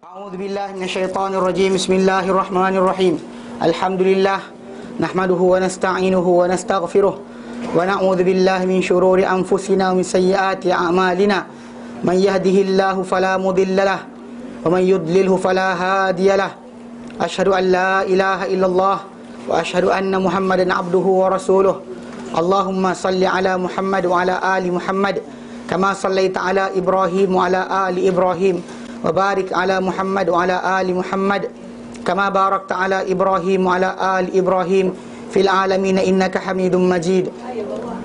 A'udzu billahi minasyaitonir rajim. Bismillahirrahmanirrahim. Alhamdulillah nahmaduhu wa nasta'inuhu wa nastaghfiruh wa na'udzu billahi min shururi anfusina wa min sayyiati a'malina. Man yahdihillahu fala mudhillalah wa man yudlilhu fala hadiyalah. Asyhadu an la ilaha illallah wa asyhadu anna Muhammadan abduhu wa rasuluh. Allahumma salli ala Muhammad wa ala ali Muhammad kama sallaita ala Ibrahim wa ala ali Ibrahim. Wabarik ala Muhammad wa ala ali Muhammad kama barakta ala Ibrahim wa ala ali Ibrahim fil alamin innaka Hamidum Majid.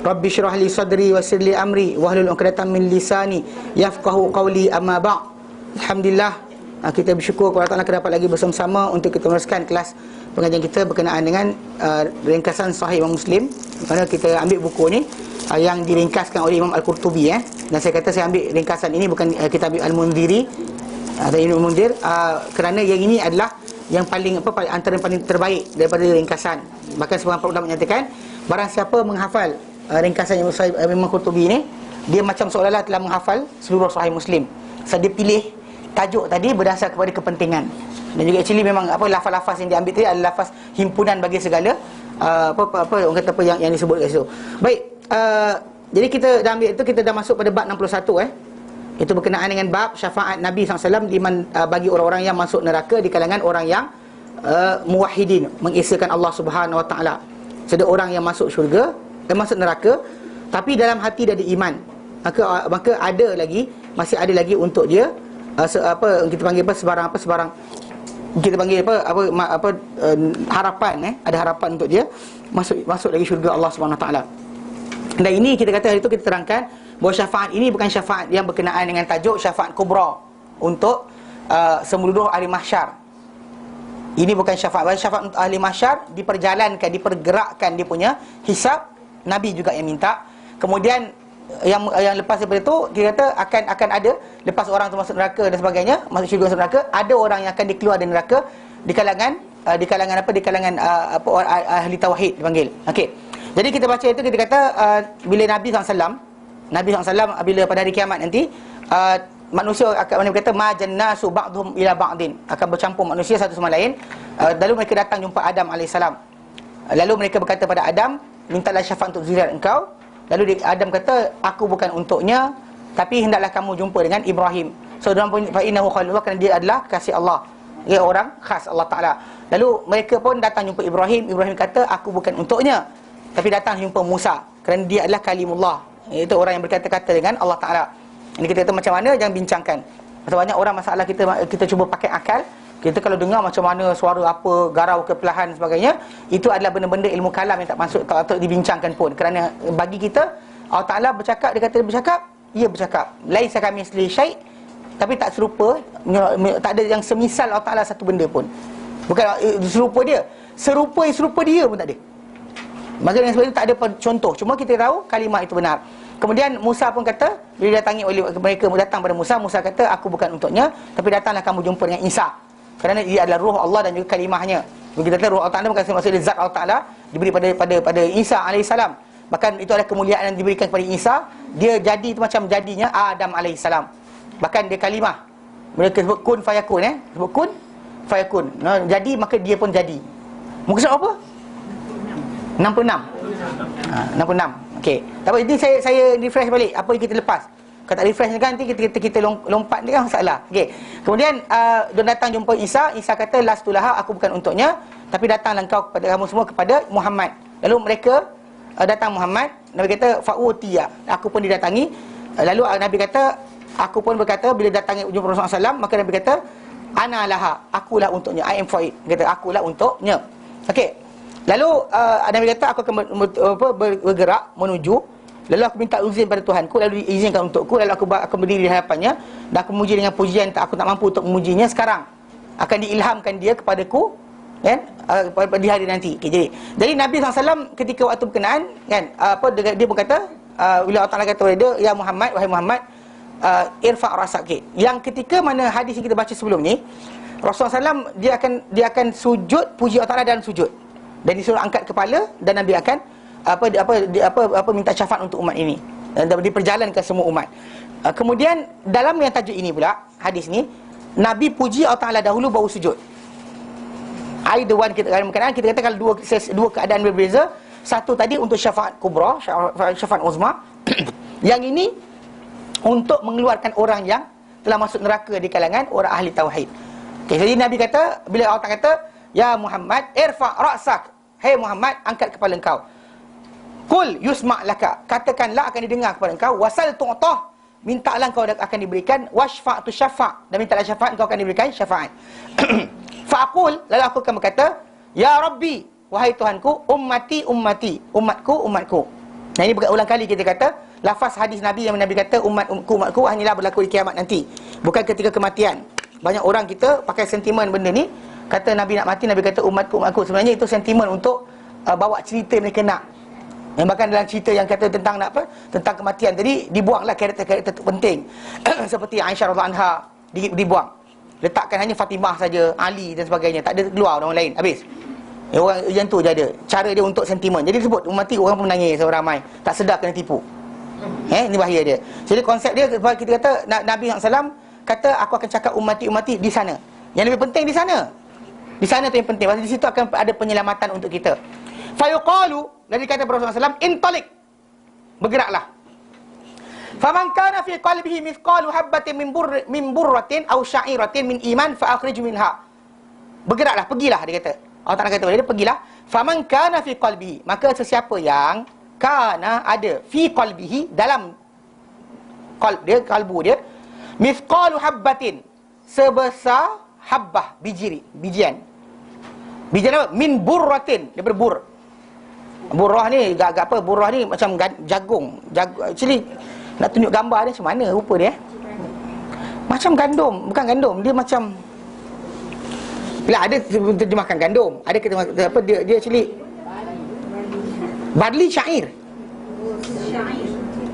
Rabbi shrah li sadri wa yassir li amri wahlul 'uqdatam min lisani yafqahu qawli, amma ba'd. Alhamdulillah, kita bersyukur kepada Allah kerana dapat lagi bersama-sama untuk kita meneruskan kelas pengajian kita berkenaan dengan ringkasan Sahih Imam Muslim. Kerana kita ambil buku ni yang diringkaskan oleh Imam Al-Qurtubi dan saya kata saya ambil ringkasan ini bukan kita ambil Al-Mundhiri atau Ibnu Munzir, kerana yang ini adalah yang paling antara yang paling terbaik daripada ringkasan. Bahkan sebahagian para ulama menyatakan barang siapa menghafal ringkasan Imam Qurtubi ini, dia macam seolah-olah telah menghafal seluruh Sahih Muslim. So dia pilih tajuk tadi berdasar kepada kepentingan. Dan juga actually memang lafaz-lafaz yang diambil tadi adalah lafaz himpunan bagi segala orang kata yang disebut kat situ. Baik, jadi kita dah ambil itu, kita dah masuk pada bab 61 Itu berkenaan dengan bab syafaat Nabi SAW bagi orang-orang yang masuk neraka di kalangan orang yang muwahhidin, mengesahkan Allah Subhanahu Wa Taala. Ada orang yang masuk syurga, masuk neraka, tapi dalam hati dia ada iman. Maka ada lagi, masih ada lagi untuk dia kita panggil sebarang kita panggil harapan, ada harapan untuk dia masuk lagi syurga Allah Subhanahu Wa Taala. Dan ini kita kata hari itu kita terangkan bahawa syafaat ini bukan syafaat yang berkenaan dengan tajuk syafaat kubra untuk seluruh ahli mahsyar. Ini bukan syafaat. Syafaat untuk ahli mahsyar diperjalankan, dipergerakkan dia punya hisab. Nabi juga yang minta. Kemudian yang lepas daripada itu kita kata akan ada, lepas orang tu masuk neraka dan sebagainya, masuk syurga, masuk neraka, ada orang yang akan dikeluar dari neraka di kalangan ahli tauhid dipanggil. Okey. Jadi kita baca itu, kita kata bila Nabi SAW bila pada hari kiamat nanti manusia akan berkata ma jannasu ba'dhum ila ba'din, akan bercampur manusia satu sama lain. Lalu mereka datang jumpa Adam AS. Lalu mereka berkata pada Adam, mintalah syafaat untuk zuriat engkau. Lalu Adam kata, aku bukan untuknya, tapi hendaklah kamu jumpa dengan Ibrahim. So dalam fa innahu khalilullah, kerana dia adalah kasih Allah, dia orang khas Allah Ta'ala. Lalu mereka pun datang jumpa Ibrahim. Ibrahim kata, aku bukan untuknya, tapi datang jumpa Musa, kerana dia adalah kalimullah, iaitu orang yang berkata-kata dengan Allah Ta'ala. Ini kita kata macam mana, jangan bincangkan. Pasal banyak orang masalah kita cuba pakai akal. Kita kalau dengar macam mana suara apa, garau ke perlahan sebagainya, itu adalah benda-benda ilmu kalam yang tak masuk, tak patut dibincangkan pun. Kerana bagi kita, Allah Ta'ala bercakap, dia kata dia bercakap, ia bercakap. Laisa kamitslihi syai', tapi tak serupa, tak ada yang semisal Allah Ta'ala satu benda pun. Bukan serupa dia, serupa dia pun tak ada. Maksudnya sebab itu tak ada contoh. Cuma kita tahu kalimah itu benar. Kemudian Musa pun kata, bila datangi oleh mereka, datang pada Musa, Musa kata, aku bukan untuknya, tapi datanglah kamu jumpa dengan Isa, kerana dia adalah ruh Allah dan juga kalimahnya. Kita kata ruh Allah Ta'ala bukan maksudnya zat Allah Ta'ala diberi pada Isa AS. Bahkan itu adalah kemuliaan yang diberikan kepada Isa. Dia jadi itu macam jadinya Adam AS. Bahkan dia kalimah. Mereka sebut kun fayakun, sebut kun fayakun. Jadi maka dia pun jadi. Muka surat apa? 66. 66. Okey. Tapi ini saya refresh balik apa yang kita lepas. Kalau tak refresh kan nanti kita lompat ni kan masalah. Okey. Kemudian dia datang jumpa Isa. Isa kata lastulaha, aku bukan untuknya, tapi datanglah engkau kepada kamu semua kepada Muhammad. Lalu mereka datang Muhammad. Nabi kata fa'utiya, aku pun didatangi. Lalu Nabi kata, aku pun berkata bila datangi jumpa Rasulullah SAW, maka Nabi kata ana laha, akulah untuknya, I am for it. Kata akulah untuknya. Okey. Lalu Nabi kata aku akan bergerak menuju. Lalu aku minta izin pada Tuhanku, lalu diizinkan untukku. Lalu aku berdiri di hadapannya dan aku memuji dengan pujian aku tak mampu untuk memujinya sekarang. Akan diilhamkan dia kepadaku kan, di hari nanti. Okay, jadi Nabi SAW ketika waktu berkenaan kan, dia berkata, bila Allah Ta'ala kata dia, ya Muhammad, wahai Muhammad, irfa' rasak. Okay. Yang ketika mana hadis yang kita baca sebelum ni, Rasulullah SAW dia akan sujud, puji Allah Ta'ala dalam sujud, dan disuruh angkat kepala, dan Nabi akan minta syafaat untuk umat ini, dan diperjalankan semua umat. Kemudian dalam yang tajuk ini pula, hadis ni, Nabi puji Allah Ta'ala dahulu baru sujud. Either one, kita kata kalau dua keadaan berbeza. Satu tadi untuk syafaat kubra, syafaat uzma. Yang ini untuk mengeluarkan orang yang telah masuk neraka di kalangan orang ahli tauhid. Jadi Nabi kata, bila Allah Ta'ala kata, ya Muhammad, irfa' ra'sak, hey Muhammad, angkat kepala engkau. Qul yusma' laka, katakanlah akan didengar kepada engkau. Wasal tu'tah, mintalah engkau akan diberikan. Washfa' tu syafa', dan mintalah syafaat, engkau akan diberikan syafaat. Fa'aqul, lalu aku akan berkata, ya Rabbi, wahai Tuhanku, ummati, ummati, umatku, umatku. Nah, ini berulang kali kita kata lafaz hadis Nabi yang Nabi kata umatku, umatku hanyalah berlaku di kiamat nanti, bukan ketika kematian. Banyak orang kita pakai sentimen benda ni. Kata Nabi nak mati, Nabi kata umatku, umatku. Sebenarnya itu sentimen untuk bawa cerita mereka nak. Yang bahkan dalam cerita yang kata tentang nak apa, tentang kematian tadi, dibuanglah karakter-karakter penting. Seperti Aisyah radhiyallahu anha dibuang. Letakkan hanya Fatimah saja, Ali dan sebagainya. Tak ada keluar orang lain. Habis. Orang yang tu je ada. Cara dia untuk sentimen. Jadi disebut mati, orang pun menangis ramai. Tak sedar kena tipu. Ini bahaya dia. Jadi konsep dia, kita kata Nabi SAW kata, aku akan cakap umati-umati di sana. Yang lebih penting di sana. Di sana tu yang penting. Maksudnya di situ akan ada penyelamatan untuk kita. Fayuqalu, dari kata Rasulullah SAW, intalik, bergeraklah. Faman kana fi qalbihi mithqalu habbatin min burratin aw sya'iratin min iman fa akhrij minha. Bergeraklah, pergilah, dia kata. Allah Ta'ala kata dia, pergilah. Faman kana fi qalbihi, maka sesiapa yang kana ada fi qalbihi, dalam qalb dia, kalbu dia, mithqalu habbatin, sebesar habbah, bijian apa? Min burratin, daripada bur. Burrah ni agak apa? Burrah ni macam jagung. Actually nak tunjuk gambar dia macam mana rupa dia. Macam gandum, bukan gandum, dia macam, bila ada terjemahkan gandum, ada kita apa, dia actually barley syair.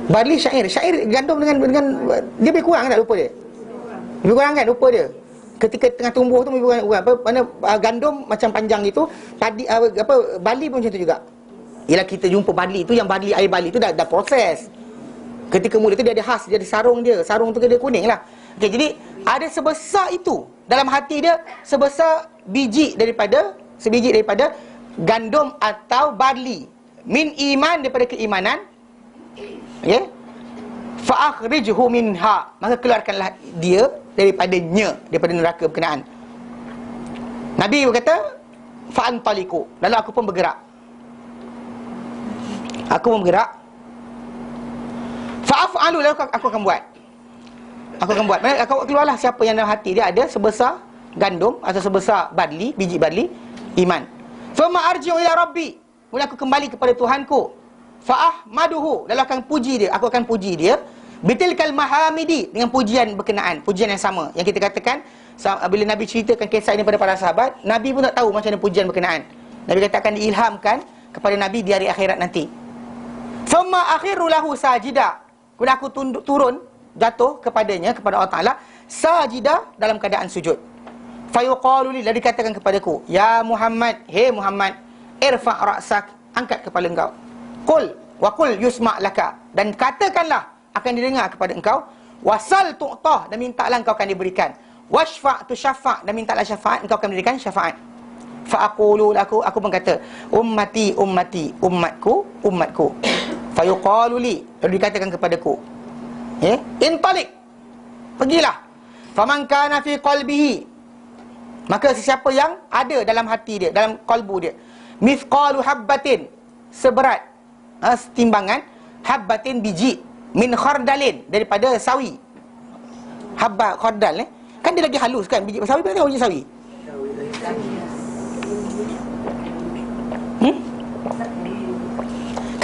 Barley syair gandum dengan dia lebih kurang tak rupa dia? Lebih kurang kan rupa dia? Ketika tengah tumbuh tu lebih kurang apa, mana gandum macam panjang gitu, padi apa, barley pun macam tu juga. Ialah kita jumpa barley tu, yang barley, air barley tu dah proses. Ketika mula tu dia ada khas, dia ada sarung dia. Sarung tu dia kuning lah. Okey, jadi ada sebesar itu dalam hati dia, sebesar sebiji daripada gandum atau barley. Min iman, daripada keimanan. Ya. Fa akhrijhu minha, maka keluarkanlah dia daripada neraka berkenaan. Nabi berkata, fa antaliku, lalu aku pun bergerak. Fa'af'alu, lalu aku akan buat. Maksudnya keluarlah siapa yang dalam hati dia ada sebesar gandum atau sebesar biji barley iman. Fama arji'u ila rabbi, kemudian aku kembali kepada Tuhanku. Fa'ahmaduhu, lalu aku akan puji dia bitilkal mahamidi, dengan pujian berkenaan, pujian yang sama yang kita katakan bila Nabi ceritakan kisah ini pada para sahabat. Nabi pun tak tahu macam mana pujian berkenaan. Nabi kata akan diilhamkan kepada Nabi di hari akhirat nanti. Thumma akhiru lahu sajida, kemudian aku turun, jatuh kepadanya, kepada Allah Ta'ala, sajida, dalam keadaan sujud. Fayuqalu li, lalu dikatakan kepadaku, ya Muhammad, hey Muhammad, irfa' ra'sak, angkat kepala engkau. Qul, wa qul yusma' laka, dan katakanlah akan didengar kepada engkau. Wasal tu'tah, dan mintalah engkau akan diberikan. Washfa' tu syafa', dan mintalah syafaat, engkau akan diberikan syafaat. Fa'aqulu, aku pun kata, ummati, ummati, umatku, umatku. Fayuqalu li, lalu dikatakan kepadaku, intalik, pergilah. Faman kana fi qalbihi, maka sesiapa yang ada dalam hati dia, dalam kalbu dia, mithqalu habbatin, seberat timbangan, habbatin biji, min khardalin, daripada sawi. Habba khardal kan dia lagi halus kan, biji sawi, pernah tahu biji sawi?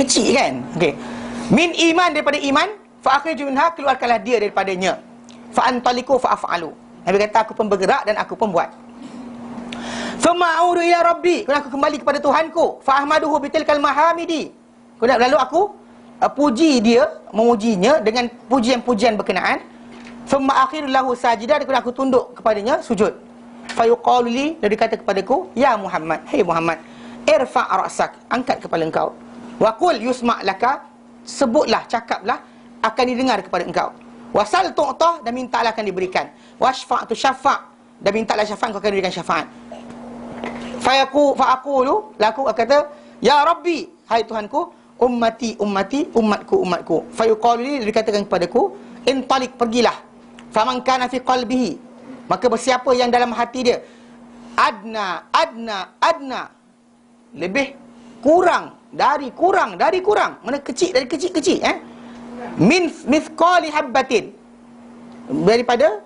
Kecil kan? Okey. Min iman, daripada iman, fa akhriju minha, keluarkanlah dia daripadanya. Fa antaliku fa af'alu. Nabi kata aku pun bergerak dan aku pun buat. Thumma a'udu ila rabbi, kemudian aku kembali kepada Tuhanku. Fa ahmaduhu bitilkal mahamidi, kemudian lalu aku puji dia, memujinya dengan pujian-pujian berkenaan. Thumma akhiru lahu sajida, kemudian aku tunduk kepadanya sujud. Fa yuqalu li, lalu dikata kepadaku, ya Muhammad, hey Muhammad, irfa' ra'sak, angkat kepala engkau. Wa qul yusma' laka, sebutlah, cakaplah, akan didengar kepada engkau. Wasal tu'tah, dan mintalah akan diberikan. Wasfa' tu syafa', dan mintalah syafaat, kau akan diberikan syafaat. Fa'aqulu, laku kata, ya Rabbi, hai Tuhanku, ummati, umatku. Fayuqalu li, dikatakan kepadaku, intalik, pergilah. Faman kana fi qalbihi, maka bersiapa yang dalam hati dia adna, lebih kurang dari kurang, mana kecil dari kecil, min mithqali habbatin, daripada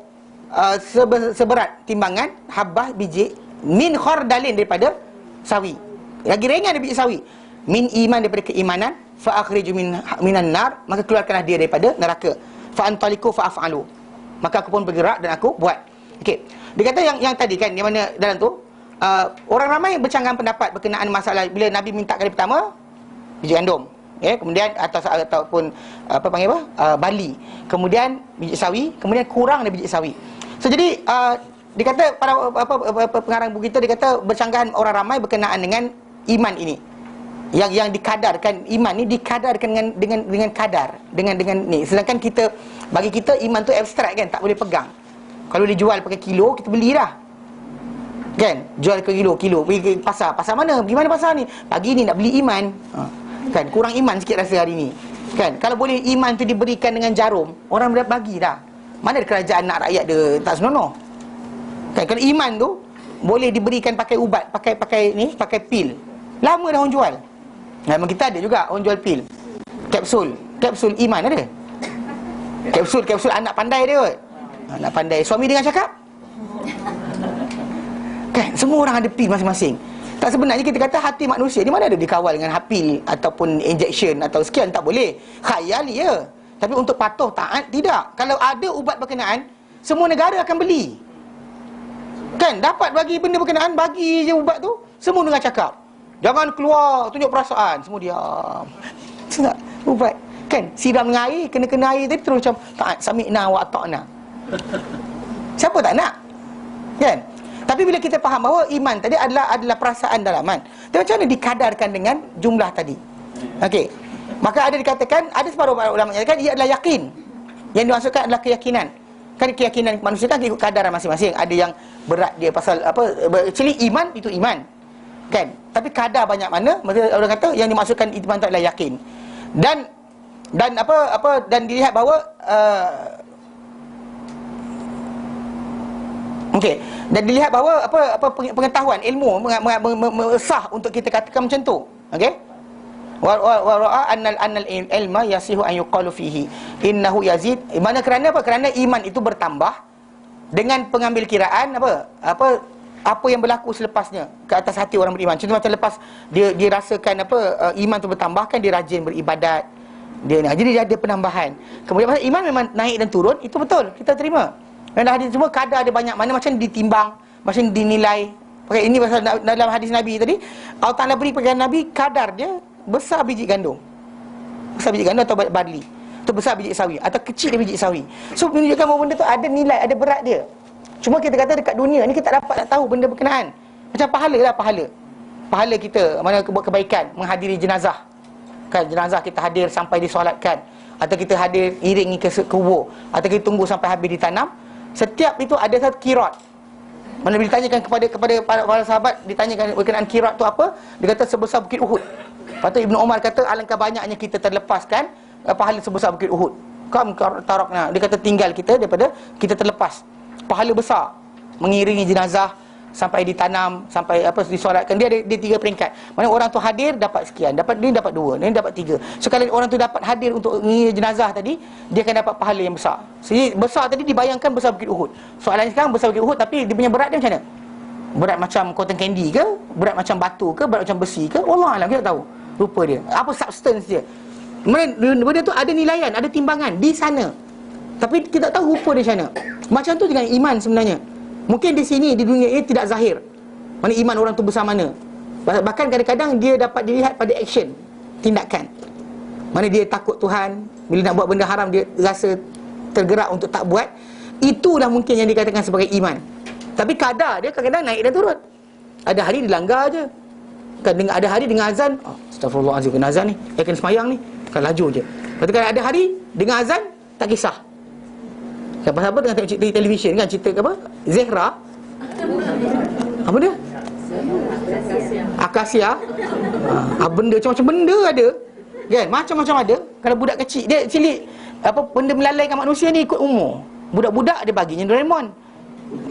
seberat timbangan habbah, biji, min khardalin, daripada sawi, lagi ringan dari biji sawi, min iman, daripada keimanan, fa akhriju minan nar, maka keluarkanlah dia daripada neraka, fa antaliku fa af'alu, maka aku pun bergerak dan aku buat. Okey, dia kata yang tadi kan, yang mana dalam tu orang ramai bercanggah pendapat berkenaan masalah bila Nabi minta kali pertama biji gandum, kemudian ataupun barley, kemudian biji sawi, kemudian kurang dari biji sawi. So jadi dia kata para pengarang buku kita, dia kata bercanggahan orang ramai berkenaan dengan iman ini, yang dikadarkan, iman ni dikadarkan dengan kadar, dengan ni. Sedangkan kita, bagi kita iman tu abstrak kan, tak boleh pegang. Kalau dijual pakai kilo, kita beli dah, kan? Jual ke kilo, pergi ke pasar mana? Pergi mana pasar ni? Pagi ni nak beli iman, kan? Kurang iman sikit rasa hari ni, kan? Kalau boleh iman tu diberikan dengan jarum, orang dah bagi dah. Mana ada kerajaan nak rakyat dia tak senonoh, kan? Kalau iman tu boleh diberikan pakai ubat, pakai pil, lama dah orang jual. Memang kita ada juga orang jual pil, kapsul iman ada, kapsul anak pandai dia kot. Anak pandai, suami dengan cakap, kan? Semua orang ada pil masing-masing. Tak, sebenarnya kita kata hati manusia ni mana ada dikawal dengan pil ataupun injection atau sekian, tak boleh. Khayali ya. Tapi untuk patuh taat, tidak. Kalau ada ubat berkenaan, semua negara akan beli, kan? Dapat bagi benda berkenaan, bagi je ubat tu, semua dengan cakap, jangan keluar, tunjuk perasaan, semua diam. Tak, ubat, kan? Siram dengan air, kena air tadi terus macam taat, sami'na wa ata'na. Siapa tak nak, kan? Tapi bila kita faham bahawa iman tadi adalah perasaan dalaman, dan macam mana dikadarkan dengan jumlah tadi? Okey, maka ada dikatakan, ada separuh ulama menyatakan ia adalah yakin. Yang dimaksudkan adalah keyakinan. Kan keyakinan manusia kan ikut kadaran masing-masing. Ada yang berat dia pasal apa, actually iman itu iman, kan? Tapi kadar banyak mana, maka orang kata yang dimaksudkan iman itu adalah yakin. Dan dilihat bahawa okey, dan dilihat bahawa pengetahuan, ilmu sah untuk kita katakan macam tu. Okey, wa ra'a annal ilma yasihu an yuqalu fihi innahu yazid. Mana kerana apa? Kerana iman itu bertambah dengan pengambil kiraan apa yang berlaku selepasnya ke atas hati orang beriman. Contoh macam lepas dia rasakan iman tu bertambah, kan dia rajin beribadat, jadi dia ada penambahan. Kemudian iman memang naik dan turun, itu betul, kita terima. Dan hadis semua kadar ada banyak mana, macam ditimbang, macam dinilai. Pakai ini pasal dalam hadis Nabi tadi, Allah Ta'ala beri kepada Nabi kadar dia besar biji gandum. Besar biji gandum atau barley, atau besar biji sawi, atau kecil biji sawi. So menunjukkan bahawa benda tu ada nilai, ada berat dia. Cuma kita kata dekat dunia ni kita tak dapat nak tahu benda berkenaan. Macam pahala kita mana buat kebaikan, menghadiri jenazah, kan? Jenazah kita hadir sampai disolatkan, atau kita hadir iringi ke kubur, atau kita tunggu sampai habis ditanam. Setiap itu ada satu kirat. Mana bila ditanyakan kepada para sahabat, ditanyakan berkenaan kirat tu apa, dia kata sebesar bukit Uhud. Lepas tu Ibnu Umar kata alangkah banyaknya kita terlepaskan pahala sebesar bukit Uhud. Kam tarakna, dia kata tinggal kita daripada kita terlepas pahala besar mengiringi jenazah sampai ditanam, sampai disolatkan. Dia ada 3 peringkat. Mana orang tu hadir dapat sekian, dapat 2, ni dapat 3. So kalau orang tu dapat hadir untuk mengiringi jenazah tadi, dia akan dapat pahala yang besar. Jadi besar tadi dibayangkan besar bukit Uhud. Soalannya sekarang besar bukit Uhud, tapi dia punya berat dia macam mana? Berat macam cotton candy ke? Berat macam batu ke? Berat macam besi ke? Wallah alam, kita tak tahu rupa dia, apa substance dia. Benda tu ada nilaian, ada timbangan di sana, tapi kita tak tahu rupa dia macam mana. Macam tu dengan iman sebenarnya. Mungkin di sini, di dunia ini tidak zahir mana iman orang tu besar mana. Bahkan kadang-kadang dia dapat dilihat pada action, tindakan. Mana dia takut Tuhan, bila nak buat benda haram dia rasa tergerak untuk tak buat. Itulah mungkin yang dikatakan sebagai iman. Tapi kadar dia kadang-kadang naik dan turun. Ada hari dilanggar je, kan? Ada hari dengan azan, astagfirullahalazim, kena azan ni, kena semayang ni, kan laju je. Lepas tu kan ada hari dengan azan tak kisah, Kan pasal apa tengah tengok cerita televisyen kan, cerita apa? Zehra. Apa dia? Akasia. Benda macam-macam benda ada. Kan? Macam-macam ada. Kalau budak kecil dia actually apa benda melalaikan manusia ni ikut umur. Budak-budak dia baginya Doraemon.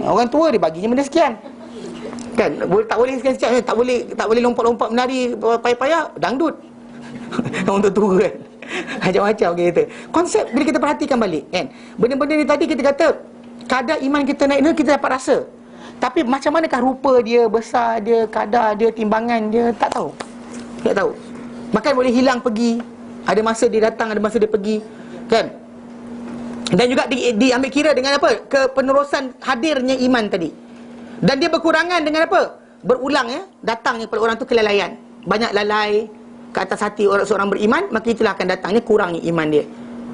Orang tua dia baginya benda sekian. Kan? Tak boleh sekian-sekian, tak boleh lompat-lompat menari payah-payah, dangdut. Untuk tua kan. Macam-macam kita. Konsep bila kita perhatikan balik kan. Benda-benda ni tadi kita kata kadar iman kita naik ni kita dapat rasa. Tapi macam manakah rupa dia, besar dia, kadar dia, timbangan dia, tak tahu. Tak tahu. Bahkan boleh hilang pergi. Ada masa dia datang, ada masa dia pergi. Kan? Dan juga diambil kira dengan apa? Kepenerusan hadirnya iman tadi. Dan dia berkurangan dengan apa? Berulang ya. Datangnya pada orang tu kelalaian. Banyak lalai ke atas hati seorang beriman, maka itulah akan datangnya kurangnya iman dia.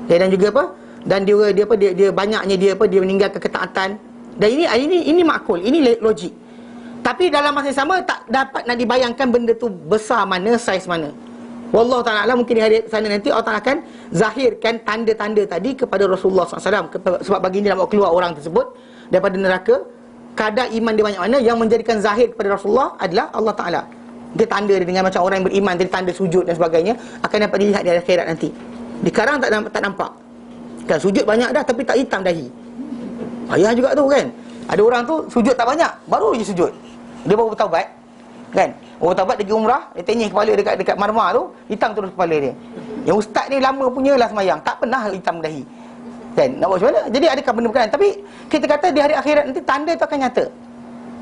Dan juga apa? Dan dia banyaknya dia meninggalkan ketaatan. Dan ini makul, ini logik. Tapi dalam masa yang sama tak dapat nak dibayangkan benda tu besar mana, saiz mana. Wallahu ta'ala mungkin di hari sana nanti Allah Ta'ala akan zahirkan tanda-tanda tadi kepada Rasulullah SAW. Sebab baginda nak bawa keluar orang tersebut daripada neraka. Kadar iman dia banyak mana, yang menjadikan zahir kepada Rasulullah adalah Allah Ta'ala. Dia tanda dia dengan macam orang yang beriman, dia tanda sujud dan sebagainya, akan dapat dilihat di akhirat nanti. Di sekarang tak nampak. Kan sujud banyak dah tapi tak hitam dahi. Payah juga tu kan. Ada orang tu sujud tak banyak, baru je sujud. Dia baru bertaubat. Kan? Baru bertaubat dia pergi umrah, dia tenyih kepala dekat marmar tu, hitam terus kepala dia. Yang ustaz ni lama punyalah semayang, tak pernah hitam dahi. Kan? Nak buat macam mana? Jadi adakah benda berkenaan? Tapi kita kata di hari akhirat nanti tanda tu akan nyata.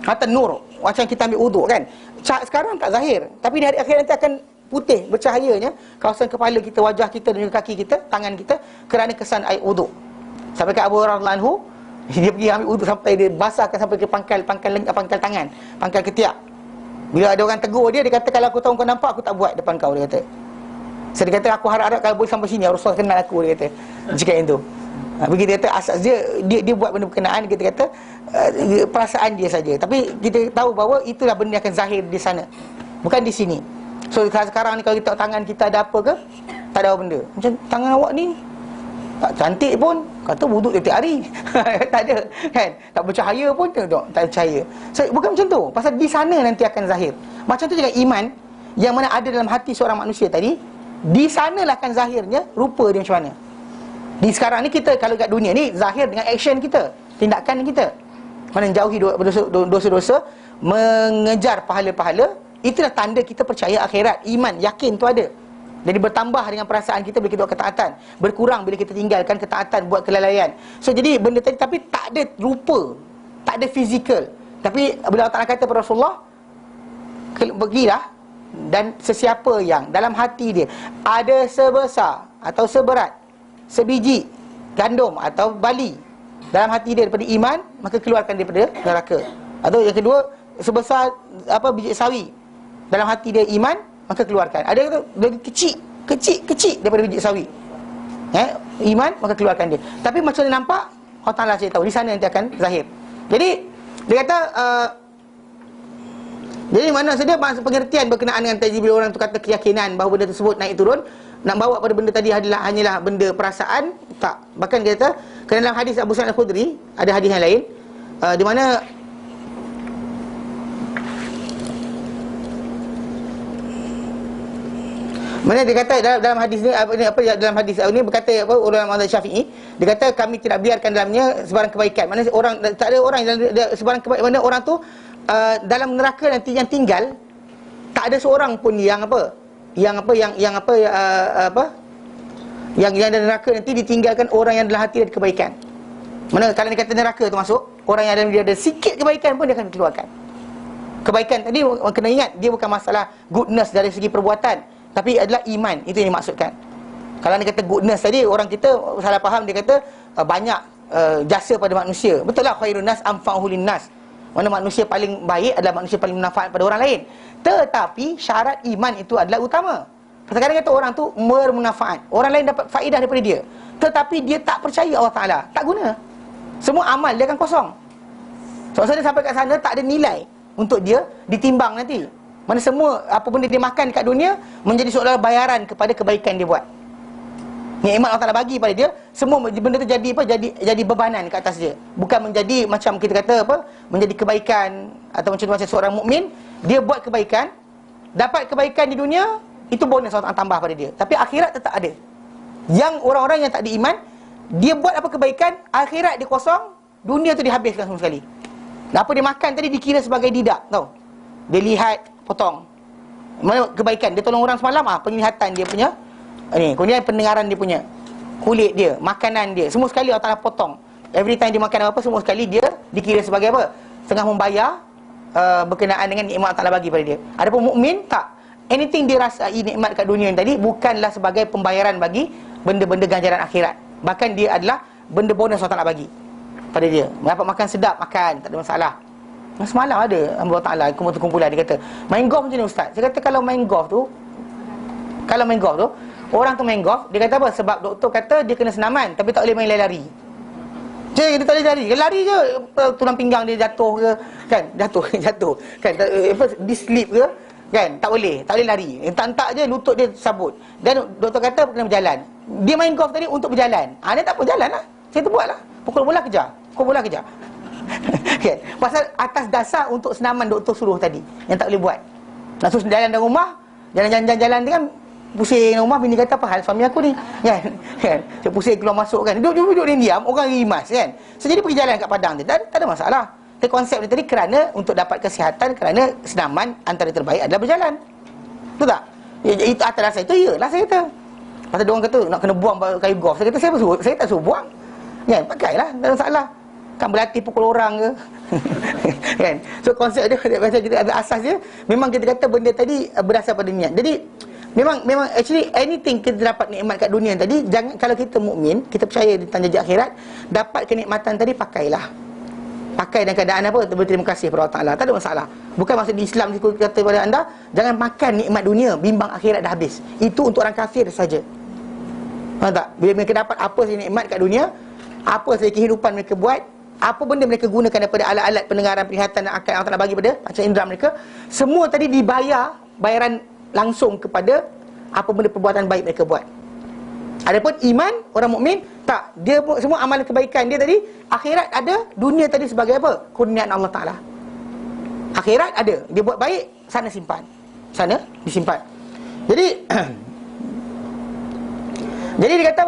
Kata nur, macam kita ambil uduk kan. Sekarang tak zahir, tapi di hari akhirat nanti akan putih bercahayanya kawasan kepala kita, wajah kita dan juga kaki kita, tangan kita, kerana kesan air uduk. Sampai ke Abu Hurairah radhiyallahu anhu, dia pergi ambil uduk sampai dia basahkan sampai ke pangkal tangan, pangkal ketiak. Bila ada orang tegur dia kata kalau aku tahu kau nampak aku tak buat depan kau, dia kata. Dia kata aku harap-harap kalau boleh sampai sini Rasulullah kenal aku, dia kata. Cakap yang tu. Begitu dia kata asas dia buat benda berkenaan, kita kata perasaan dia saja. Tapi kita tahu bahawa itulah benda yang akan zahir di sana, bukan di sini. So sekarang ni kalau kita tengok tangan kita ada apa ke? Tak ada apa benda. Macam tangan awak ni tak cantik pun, kata wuduk tiap hari. Tak ada kan? Tak bercahaya pun tak ada cahaya. So bukan macam tu. Pasal di sana nanti akan zahir. Macam tu juga iman yang mana ada dalam hati seorang manusia tadi, di sanalah akan zahirnya rupa dia macam mana. Di sekarang ni kita kalau kat dunia ni zahir dengan action kita, tindakan kita. Mana jauhi dosa-dosa, mengejar pahala-pahala, itulah tanda kita percaya akhirat, iman, yakin tu ada. Jadi bertambah dengan perasaan kita bila kita buat ketaatan, berkurang bila kita tinggalkan ketaatan, buat kelalaian. So jadi benda tadi tapi tak ada rupa, tak ada fizikal. Tapi bila Allah Ta'ala kata kepada Rasulullah, pergilah dan sesiapa yang dalam hati dia ada sebesar atau seberat sebiji gandum atau bali dalam hati dia daripada iman, maka keluarkan dia daripada neraka. Atau yang kedua, sebesar biji sawi dalam hati dia iman, maka keluarkan. Ada kata lagi kecil daripada biji sawi, iman, maka keluarkan dia. Tapi macam mana nampak, Allah Ta'ala cerita tahu, di sana nanti akan zahir. Jadi dia kata jadi mana saja pengertian berkenaan dengan tadi bila orang tu kata keyakinan bahawa benda tersebut naik turun, nak bawa pada benda tadi hanyalah benda perasaan, tak. Bahkan dia kata, kerana dalam hadis Abu Sa'id Al-Khudri ada hadis yang lain di mana dia kata dalam hadis ni dalam hadis ini berkata orang mazhab Syafi'i, dia kata kami tidak biarkan dalamnya sebarang kebaikan. Mana orang tak ada orang sebarang kebaikan, mana orang tu dalam neraka nanti yang tinggal tak ada seorang pun yang dalam neraka nanti ditinggalkan orang yang dalam hati ada kebaikan. Mana kalau dia kata neraka tu masuk, orang yang dalam dia ada sikit kebaikan pun dia akan dikeluarkan. Kebaikan tadi kena ingat, dia bukan masalah goodness dari segi perbuatan, tapi adalah iman. Itu yang dimaksudkan. Kalau dia kata goodness tadi, orang kita salah faham, dia kata banyak jasa pada manusia. Betul lah, khairun nas anfa'uhu linnas. Mana manusia paling baik adalah manusia paling bermanfaat pada orang lain. Tetapi syarat iman itu adalah utama. Kadang-kadang kata orang tu bermanfaat, orang lain dapat faedah daripada dia, tetapi dia tak percaya Allah Ta'ala, tak guna. Semua amal dia akan kosong. Sebab dia sampai kat sana tak ada nilai untuk dia ditimbang nanti. Mana semua apa benda dia makan kat dunia menjadi seolah bayaran kepada kebaikan dia buat. Nikmat Allah Ta'ala bagi pada dia, semua benda tu jadi apa? Jadi bebanan ke atas dia. Bukan menjadi macam kita kata apa? Menjadi kebaikan atau macam seorang mukmin, dia buat kebaikan, dapat kebaikan di dunia, itu bonus Allah Ta'ala tambah pada dia. Tapi akhirat tetap ada. Yang orang-orang yang tak ada iman, dia buat apa kebaikan, akhirat dia kosong, dunia tu dihabiskan semua sekali. Apa dia makan tadi dikira sebagai didak, tahu? Dia lihat, potong. Mana kebaikan, dia tolong orang semalam, penglihatan dia punya, kemudian pendengaran dia punya, kulit dia, makanan dia, semua sekali Allah Ta'ala potong. Every time dia makan apa, semua sekali dia dikira sebagai apa? Tengah membayar berkenaan dengan nikmat Allah Ta'ala bagi pada dia. Adapun mukmin tak. Anything dia rasai nikmat kat dunia ni tadi bukanlah sebagai pembayaran bagi benda-benda ganjaran akhirat. Bahkan dia adalah benda bonus Allah Ta'ala bagi pada dia. Dapat makan sedap, makan, tak ada masalah. Semalam ada Allah Ta'ala kumpulan, dia kata main golf macam ni ustaz. Saya kata kalau main golf tu, orang tu main golf, dia kata apa? Sebab doktor kata dia kena senaman, tapi tak boleh main lari. Dia tak boleh lari. Dia lari je, tulang pinggang dia jatuh ke, kan? Jatuh. Kan? Dislip ke, kan? Tak boleh lari. Entak-entak je lutut dia sabut. Dan doktor kata kena berjalan. Dia main golf tadi untuk berjalan. Dia tak berjalan lah. Saya tu buat lah. Pukul bola kejar. Kan? Pasal atas dasar untuk senaman doktor suruh tadi, yang tak boleh buat. Nak suruh jalan dalam rumah, jalan dia kan pusing dalam rumah. Bini kata apa hal suami aku ni, kan? Dia pusing keluar masuk kan. Duduk dia diam, orang rimas kan. So jadi pergi jalan kat padang dia, tak ada masalah. Tapi konsep dia tadi kerana untuk dapat kesihatan, kerana senaman antara terbaik adalah berjalan. Betul tak? Itu atas dasar itu iyalah saya kata. Pasal dia orang kata nak kena buang kayu golf. Saya kata saya tak suruh buang. Kan? Pakailah, tak ada masalah. Kan berlatih pukul orang ke. Kan? So konsep dia macam kita ada asas dia. Memang kita kata benda tadi berasal pada niat. Jadi memang actually anything kita dapat nikmat kat dunia tadi, jangan, kalau kita mukmin, kita percaya di tanjah akhirat, dapat kenikmatan tadi pakailah. Pakai dalam keadaan apa? Berterima kasih kepada Allah Ta'ala. Tak ada masalah. Bukan maksud di Islam kita kata kepada anda, jangan makan nikmat dunia, bimbang akhirat dah habis. Itu untuk orang kafir saja. Faham tak? Bila mereka dapat apa sahaja nikmat kat dunia, apa sahaja kehidupan mereka buat, apa benda mereka gunakan daripada alat-alat pendengaran, penglihatan dan akal yang Allah Ta'ala bagi pada panca indera mereka, semua tadi dibayar bayaran langsung kepada apa benda perbuatan baik mereka buat. Adapun iman, orang mukmin tak, dia semua amalan kebaikan dia tadi, akhirat ada, dunia tadi sebagai apa? Kurniaan Allah Ta'ala. Akhirat ada, dia buat baik, sana simpan, sana disimpan. Jadi jadi dia kata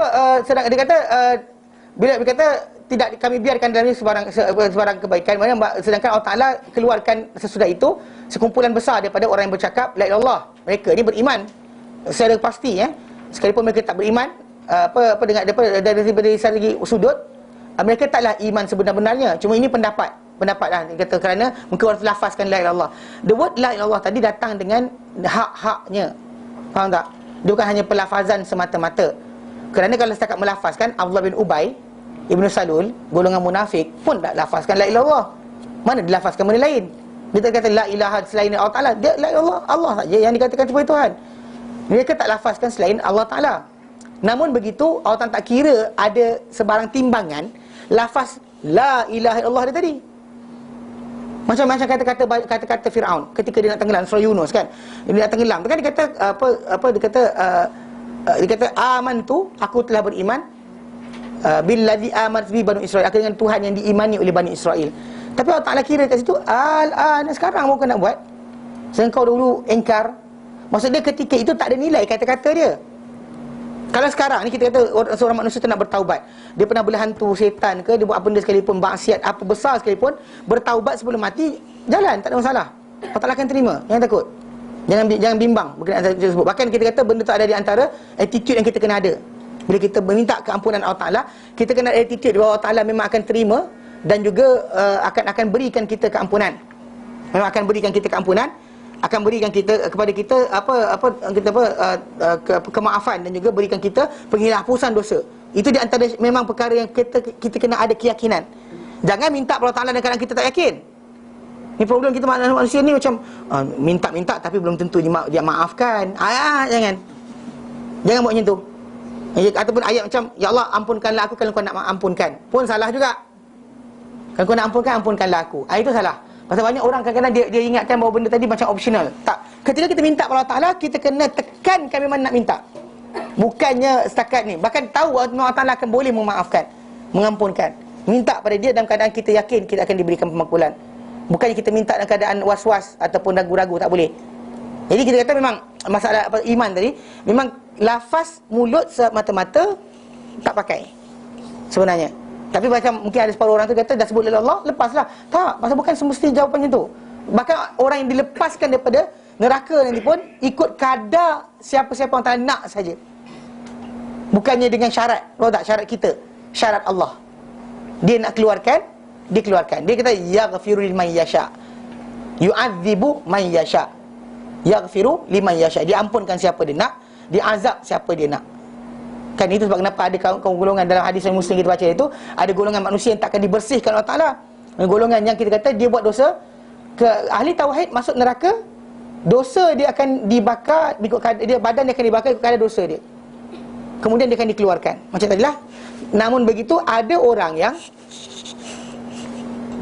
bila dia kata tidak kami biarkan dari sebarang kebaikan, sedangkan Allah Ta'ala keluarkan sesudah itu sekumpulan besar daripada orang yang bercakap la ilaha illallah. Mereka ni beriman secara pasti, sekalipun mereka tak beriman dari segi sudut, mereka taklah iman sebenar-benarnya. Cuma ini pendapat lah dia kata, kerana mungkin orang lafazkan la ilaha illallah. The word la ilaha illallah tadi datang dengan hak-haknya. Faham tak? Dia bukan hanya pelafazan semata-mata. Kerana kalau setakat melafazkan, Abdullah bin Ubay Ibn Salul, golongan munafik pun tak lafazkan la ilaha illallah. Mana dilafazkan benda lain? Dia tak kata la ilaha selain Allah Ta'ala. Dia la ilaha illallah, Allah saja yang dikatakan sebagai Tuhan. Mereka tak lafazkan selain Allah Ta'ala. Namun begitu, Allah Ta'ala tak kira ada sebarang timbangan lafaz la ilaha illallah dia tadi. Macam kata-kata Firaun ketika dia nak tenggelam, surah Yunus kan. Dia nak tenggelam. Kan dia kata dia kata amantu, aku telah beriman billadzi amanat bi Bani Israil, dengan Tuhan yang diimani oleh Bani Israel. Tapi Allah Ta'ala kira kat situ sekarang mau kena buat. Engkau dulu engkar. Maksud dia ketika itu tak ada nilai kata-kata dia. Kalau sekarang ni kita kata seorang manusia tu nak bertaubat, dia pernah berhantu setan ke, dia buat apa benda sekalipun, maksiat apa besar sekalipun, bertaubat sebelum mati, jalan, tak ada masalah. Allah Ta'ala akan terima. Jangan takut, jangan bimbang berkenaan tersebut. Bahkan kita kata benda tu ada di antara attitude yang kita kena ada. Bila kita meminta keampunan Allah Ta'ala, kita kena ada attitude bahawa Allah Ta'ala memang akan terima, dan juga akan berikan kita keampunan. Memang akan berikan kita keampunan, akan berikan kita kepada kita kemaafan, dan juga berikan kita penghapusan dosa. Itu di antara memang perkara yang kita kena ada keyakinan. Jangan minta kepada Allah Ta'ala dan kadang kita tak yakin. Ni problem kita manusia ni macam minta tapi belum tentu dia maafkan. Jangan buat macam tu. Ataupun ayat macam ya Allah ampunkanlah aku kalau kau nak ampunkan, pun salah juga. Kalau kau nak ampunkanlah aku, itu salah. Pasal banyak orang kadang-kadang dia ingatkan bahawa benda tadi macam optional. Tak. Ketika kita minta kepada Allah Ta'ala, kita kena tekankan memang nak minta. Bukannya setakat ni, bahkan tahu Allah Ta'ala akan boleh memaafkan, mengampunkan. Minta pada dia dalam keadaan kita yakin kita akan diberikan pemakbulan. Bukannya kita minta dalam keadaan was-was ataupun ragu-ragu, tak boleh. Jadi kita kata memang masalah iman tadi, memang lafaz mulut semata-mata tak pakai sebenarnya. Tapi macam mungkin ada separuh orang tu kata dah sebut la ilaha illallah, lepaslah. Tak, pasal bukan semestinya jawapannya tu. Bahkan orang yang dilepaskan daripada neraka nanti pun ikut kadar siapa-siapa yang tak nak saja. Bukannya dengan syarat. Tahu tak syarat kita? Syarat Allah. Dia nak keluarkan, dia keluarkan. Dia kata yaghfiru liman yasha, yu'adzibu man yasha. Yaghfiru liman yasha. Dia ampunkan siapa dia nak, dia azab siapa dia nak. Kan itu sebab kenapa ada kaum golongan dalam hadis yang Muslim kita baca itu, ada golongan manusia yang takkan dibersihkan Allah Ta'ala. Golongan yang kita kata dia buat dosa, ke ahli tauhid masuk neraka, dosa dia akan dibakar, dia badan dia akan dibakar ikut kadar dosa dia. Kemudian dia akan dikeluarkan. Macam tadilah. Namun begitu ada orang yang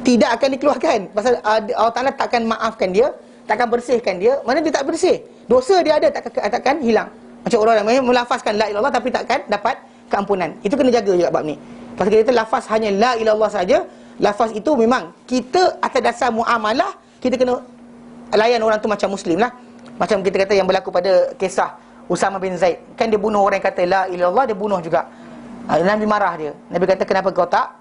tidak akan dikeluarkan. Pasal Allah Ta'ala takkan maafkan dia, takkan bersihkan dia. Mana dia tak bersih, dosa dia ada takkan hilang. Macam orang yang melafazkan la ilallah tapi takkan dapat keampunan. Itu kena jaga juga bab ni. Pasal kita lafaz hanya la ilallah saja, lafaz itu memang kita atas dasar muamalah, kita kena layan orang tu macam muslim lah. Macam kita kata yang berlaku pada kisah Usama bin Zaid. Kan dia bunuh orang yang kata la ilaha illallah, dia bunuh juga. Nabi marah dia. Nabi kata kenapa kau tak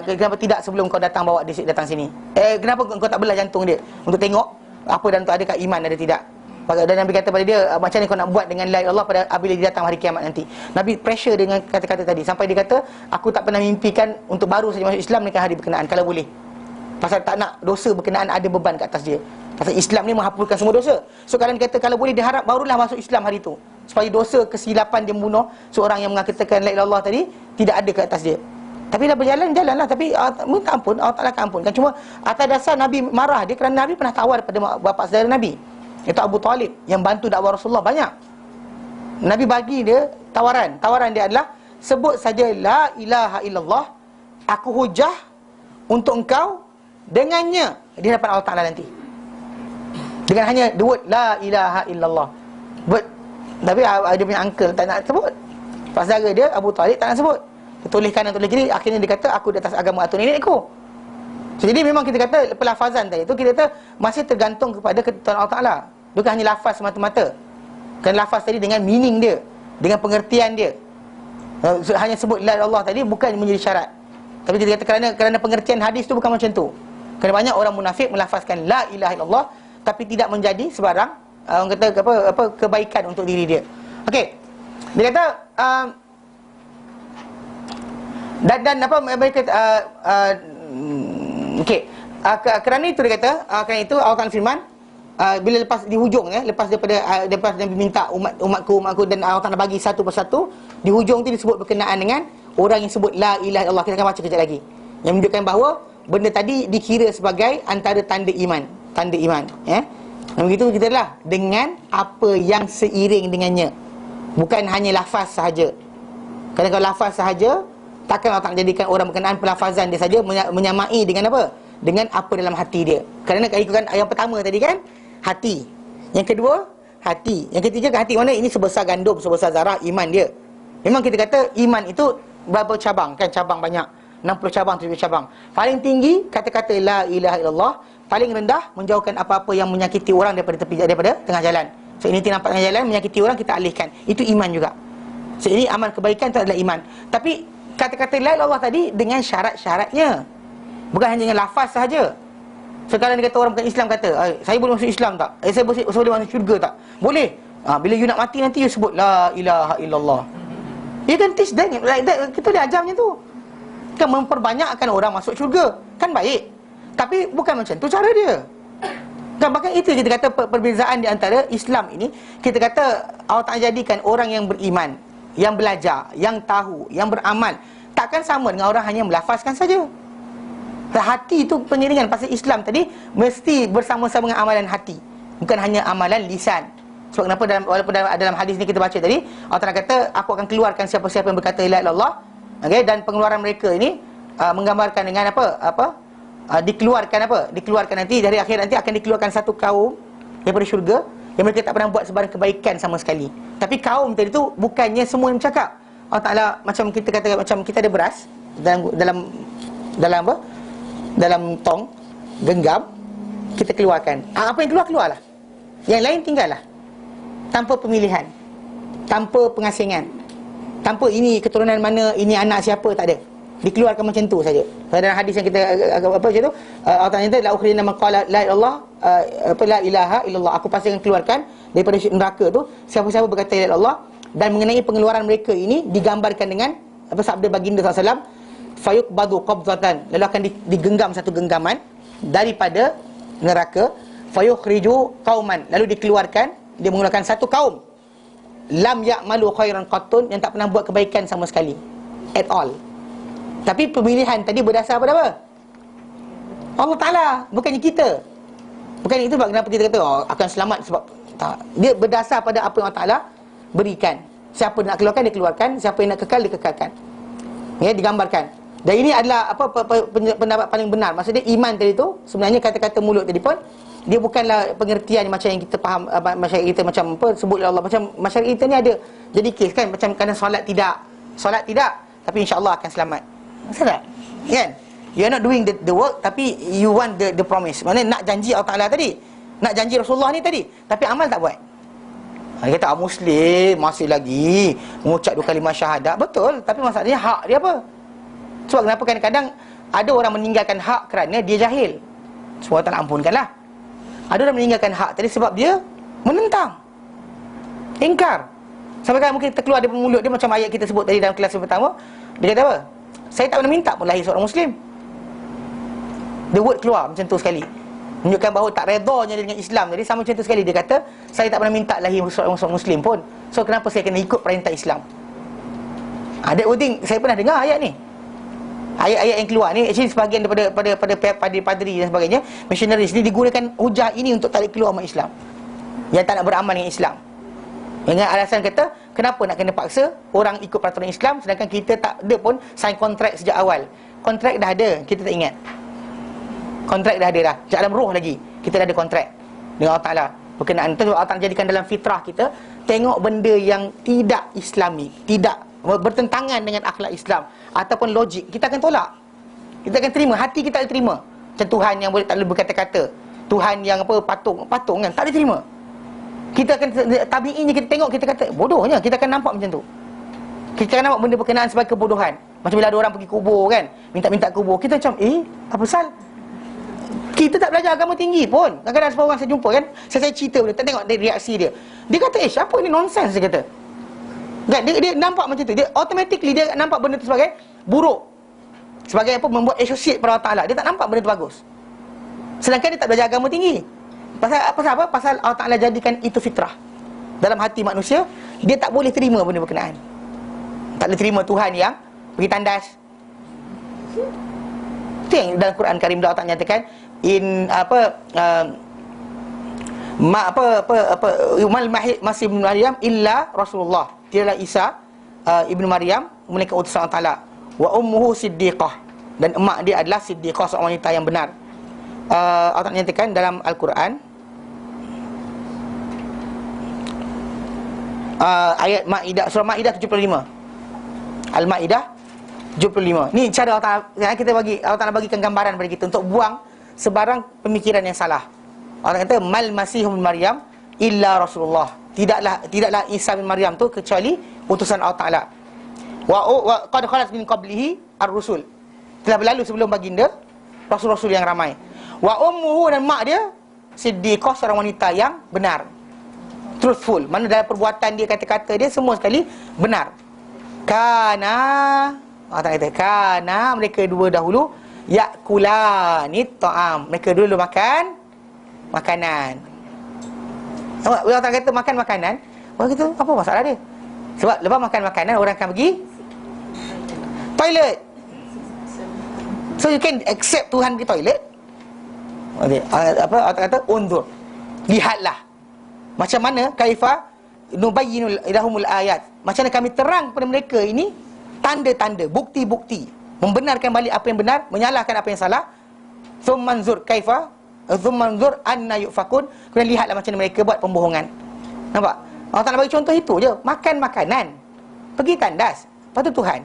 kenapa tidak sebelum kau datang bawa dia datang sini? Kenapa kau tak belah jantung dia untuk tengok apa dan tu adakah iman ada tidak? Dan Nabi kata pada dia, macam ni kau nak buat dengan la ilaha illallah pada apabila dia datang hari kiamat nanti. Nabi pressure dengan kata-kata tadi sampai dia kata aku tak pernah mimpikan untuk baru saja masuk Islam dengan hari berkenaan kalau boleh. Pasal tak nak dosa berkenaan ada beban kat atas dia. Pasal Islam ni menghapuskan semua dosa. So kalau dia kata kalau boleh diharap barulah masuk Islam hari tu, supaya dosa kesilapan dia membunuh seorang yang mengatakan la ilaha illallah tadi tidak ada ke atas dia. Tapi dah berjalan-jalanlah, tapi minta ampun, Allah Ta'ala akan ampunkan. Cuma atas dasar Nabi marah dia kerana Nabi pernah tawar pada bapa saudara Nabi, iaitu Abu Talib yang bantu dakwah Rasulullah banyak. Nabi bagi dia tawaran. Tawaran dia adalah sebut saja la ilaha illallah, aku hujah untuk engkau dengannya di hadapan Allah Ta'ala nanti. Dengan hanya the word la ilaha illallah. Tapi dia punya uncle tak nak sebut. Pasal dia Abu Talib tak nak sebut. Dia tulis kanan tulis kiri, akhirnya dia kata aku di atas agama atuk nenekku. So, jadi memang kita kata pelafazan tadi itu kita kata masih tergantung kepada ketentuan Allah Ta'ala. Bukan hanya lafaz semata-mata. Kan lafaz tadi dengan meaning dia, dengan pengertian dia. Hanya sebut la ilaha illallah tadi bukan menjadi syarat. Tapi kita kata kerana pengertian hadis tu bukan macam tu. Kerana banyak orang munafik melafazkan la ilaha illallah tapi tidak menjadi sebarang orang kata apa kebaikan untuk diri dia. Okey. Dia kata dan apa mereka okey. Kerana itu dia kata kerana itu Allah Ta'ala firman bila lepas di hujung lepas daripada Nabi minta umatku dan Allah Ta'ala bagi satu persatu, di hujung tu disebut berkenaan dengan orang yang sebut la ilaha illallah. Kita akan baca kejap lagi yang menunjukkan bahawa benda tadi dikira sebagai antara tanda iman, ya. Dan begitu kita lah dengan apa yang seiring dengannya, bukan hanya lafaz sahaja. Kerana kalau lafaz sahaja, takkan Allah Ta'ala jadikan orang berkenaan pelafazan dia saja menyamai dengan apa? Dengan apa dalam hati dia. Kerana ikutkan yang pertama tadi kan, hati. Yang kedua, hati. Yang ketiga kan hati mana? Ini sebesar gandum, sebesar zarah iman dia. Memang kita kata iman itu berapa cabang kan? Cabang banyak. 60 cabang, 70 cabang. Paling tinggi kata-kata la ilaha illallah. Paling rendah menjauhkan apa-apa yang menyakiti orang daripada tengah jalan. So ini nampak tengah jalan menyakiti orang, kita alihkan. Itu iman juga. So ini amal kebaikan itu adalah iman. Tapi kata-kata la ilaha illallah tadi dengan syarat-syaratnya. Bukan hanya dengan lafaz sahaja. Sekarang dia kata orang bukan Islam kata, saya boleh masuk Islam tak? Saya boleh masuk syurga tak? Boleh. Bila you nak mati nanti you sebut la ilaha illallah. You can teach them like that. Kita dah ajar macam tu. Kan memperbanyakkan orang masuk syurga. Kan baik. Tapi bukan macam tu cara dia. Dan bahkan itu kita kata perbezaan di antara Islam ini. Kita kata Allah Ta'ala jadikan orang yang beriman, yang belajar, yang tahu, yang beramal, takkan sama dengan orang hanya melafazkan saja. Hati itu pengiringan. Pasal Islam tadi mesti bersama-sama dengan amalan hati, bukan hanya amalan lisan. Sebab kenapa walaupun dalam hadis ni kita baca tadi, Allah Ta'ala kata aku akan keluarkan siapa-siapa yang berkata la ilaha illallah. Okay, dan pengeluaran mereka ini menggambarkan dengan dikeluarkan nanti dari akhir nanti akan dikeluarkan satu kaum daripada syurga yang mereka tak pernah buat sebarang kebaikan sama sekali. Tapi kaum tadi tu bukannya semua yang bercakap. Allah Ta'ala, macam kita kata, macam kita ada beras dalam apa? Dalam tong, genggam, kita keluarkan. Apa yang keluarlah. Yang lain tinggallah. Tanpa pemilihan, tanpa pengasingan, tanpa ini keturunan mana, ini anak siapa, tak ada. Dikeluarkan macam tu saja. Dalam hadis yang kita apa macam tu, Allah Ta'ala kata la ukhrina man qala la la ilaha illallah. Aku pasti akan keluarkan daripada neraka tu siapa-siapa berkata la ilaha illallah. Dan mengenai pengeluaran mereka ini digambarkan dengan apa sabda baginda SAW, fayuqbadu qabdatan, lalu akan digenggam satu genggaman daripada neraka, fayukhriju qauman, lalu dikeluarkan, dia mengeluarkan satu kaum, lam ya'malu khairan qattun, yang tak pernah buat kebaikan sama sekali at all. Tapi pemilihan tadi berdasar pada apa? Allah Ta'ala, bukannya kita. Bukan itu sebab kenapa kita kata akan selamat, sebab tak. Dia berdasar pada apa yang Allah Ta'ala berikan. Siapa nak keluarkan, dia keluarkan. Siapa yang nak kekal, dia kekalkan. Ya, digambarkan. Dan ini adalah pendapat paling benar. Maksudnya iman tadi tu, sebenarnya kata-kata mulut tadi pun, dia bukanlah pengertian macam yang kita faham, masyarakat kita macam apa, sebut Allah. Macam masyarakat kita ni ada jadi kes kan, macam kadang solat tidak, tapi insya-Allah akan selamat. Maksud tak? Kan? You are not doing the work, tapi you want the promise. Maksudnya nak janji Allah Ta'ala tadi, nak janji Rasulullah ni tadi, tapi amal tak buat. Dia kata Muslim masih lagi mengucap 2 kalimah syahadat. Betul, tapi masalahnya hak dia apa? Sebab kenapa kadang-kadang ada orang meninggalkan hak kerana dia jahil. Semua tak nak ampunkanlah. Ada orang meninggalkan hak tadi sebab dia menentang, ingkar. Sampai kan mungkin terkeluar dari mulut dia macam ayat kita sebut tadi dalam kelas yang pertama. Dia kata apa? Saya tak pernah minta pun lahir seorang Muslim. The word keluar macam tu sekali, menunjukkan bahawa tak redanya dengan Islam. Jadi sama macam tu sekali. Dia kata saya tak pernah minta lahir seorang Muslim pun, so kenapa saya kena ikut perintah Islam? That wording saya pernah dengar ayat ni. Ayat-ayat yang keluar ni actually sebahagian daripada padri dan sebagainya, missionaries ni digunakan hujah ini untuk tarik keluar umat Islam yang tak nak beramal dengan Islam, dengan alasan kata kenapa nak kena paksa orang ikut peraturan Islam sedangkan kita tak ada pun sign kontrak sejak awal. Kontrak dah ada, kita tak ingat. Kontrak dah ada dah, sejak dalam roh lagi kita dah ada kontrak dengan Allah Ta'ala berkenaan. Itu Allah Ta'ala jadikan dalam fitrah kita, tengok benda yang tidak Islami, tidak bertentangan dengan akhlak Islam ataupun logik, kita akan tolak. Kita akan terima, hati kita akan terima. Macam Tuhan yang boleh tak boleh berkata-kata, Tuhan yang apa patung kan, tak boleh terima. Kita akan tabi'inya, kita tengok, kita kata bodohnya, kita akan nampak macam tu. Kita akan nampak benda berkenaan sebagai kebodohan. Macam bila ada orang pergi kubur kan, minta-minta kubur, kita macam apa pasal? Kita tak belajar agama tinggi pun. Kadang-kadang semua orang saya jumpa kan, saya cerita benda, tak tengok dari reaksi dia. Dia kata, apa ni nonsense, dia kata. Kan, dia nampak macam tu. Dia automatically dia nampak benda tu sebagai buruk, sebagai apa, membuat associate pada Allah Ta'ala. Dia tak nampak benda tu bagus. Sedangkan dia tak belajar agama tinggi. Pasal apa? Pasal Allah Ta'ala jadikan itu fitrah dalam hati manusia. Dia tak boleh terima benda berkenaan. Tak boleh terima Tuhan yang pergi tandas. Itu yang dalam Quran Karim Allah Ta'ala nyatakan, masih ibn Maryam illa Rasulullah. Tidaklah Isa ibn Maryam melainkan utusan Allah Ta'ala. Wa ummuhu siddiqah, dan emak dia adalah siddiqah, seorang wanita yang benar. Allah Ta'ala nyatakan dalam Al-Quran, ayat Ma'idah, surah Ma'idah 75. Al-Ma'idah 75. Ni cara Allah Ta'ala, Allah Ta'ala bagikan gambaran kepada kita untuk buang sebarang pemikiran yang salah. Allah kata mal masih ibn Maryam illa Rasulullah. Tidaklah Isa bin Maryam tu kecuali utusan Allah Ta'ala. Wa qad khalat min qablihi ar-rusul. Telah berlalu sebelum baginda rasul-rasul yang ramai. Wa ummuhu, dan mak dia siddiqah, seorang wanita yang benar, truthful. Mana dalam perbuatan dia, kata-kata dia, semua sekali benar. Kana, Allah Ta'ala kata kana, mereka dua dahulu yakulani ta'am, mereka dulu makan makanan. Allah Ta'ala kata makan makanan, orang kata apa masalah dia? Sebab lepas makan makanan orang akan pergi toilet. So you can accept Tuhan pergi toilet. Okay. Allah kata undur, lihatlah macam mana kaifa nubayyinul ilahumul ayat, macam mana kami terang kepada mereka ini tanda-tanda, bukti-bukti, membenarkan balik apa yang benar, menyalahkan apa yang salah. Thumma anzur kaifa Thumma anzur anna yufakun. Kemudian lihatlah macam mana mereka buat pembohongan. Nampak? Allah Ta'ala bagi contoh itu je. Makan makanan, pergi tandas, lepas tu Tuhan.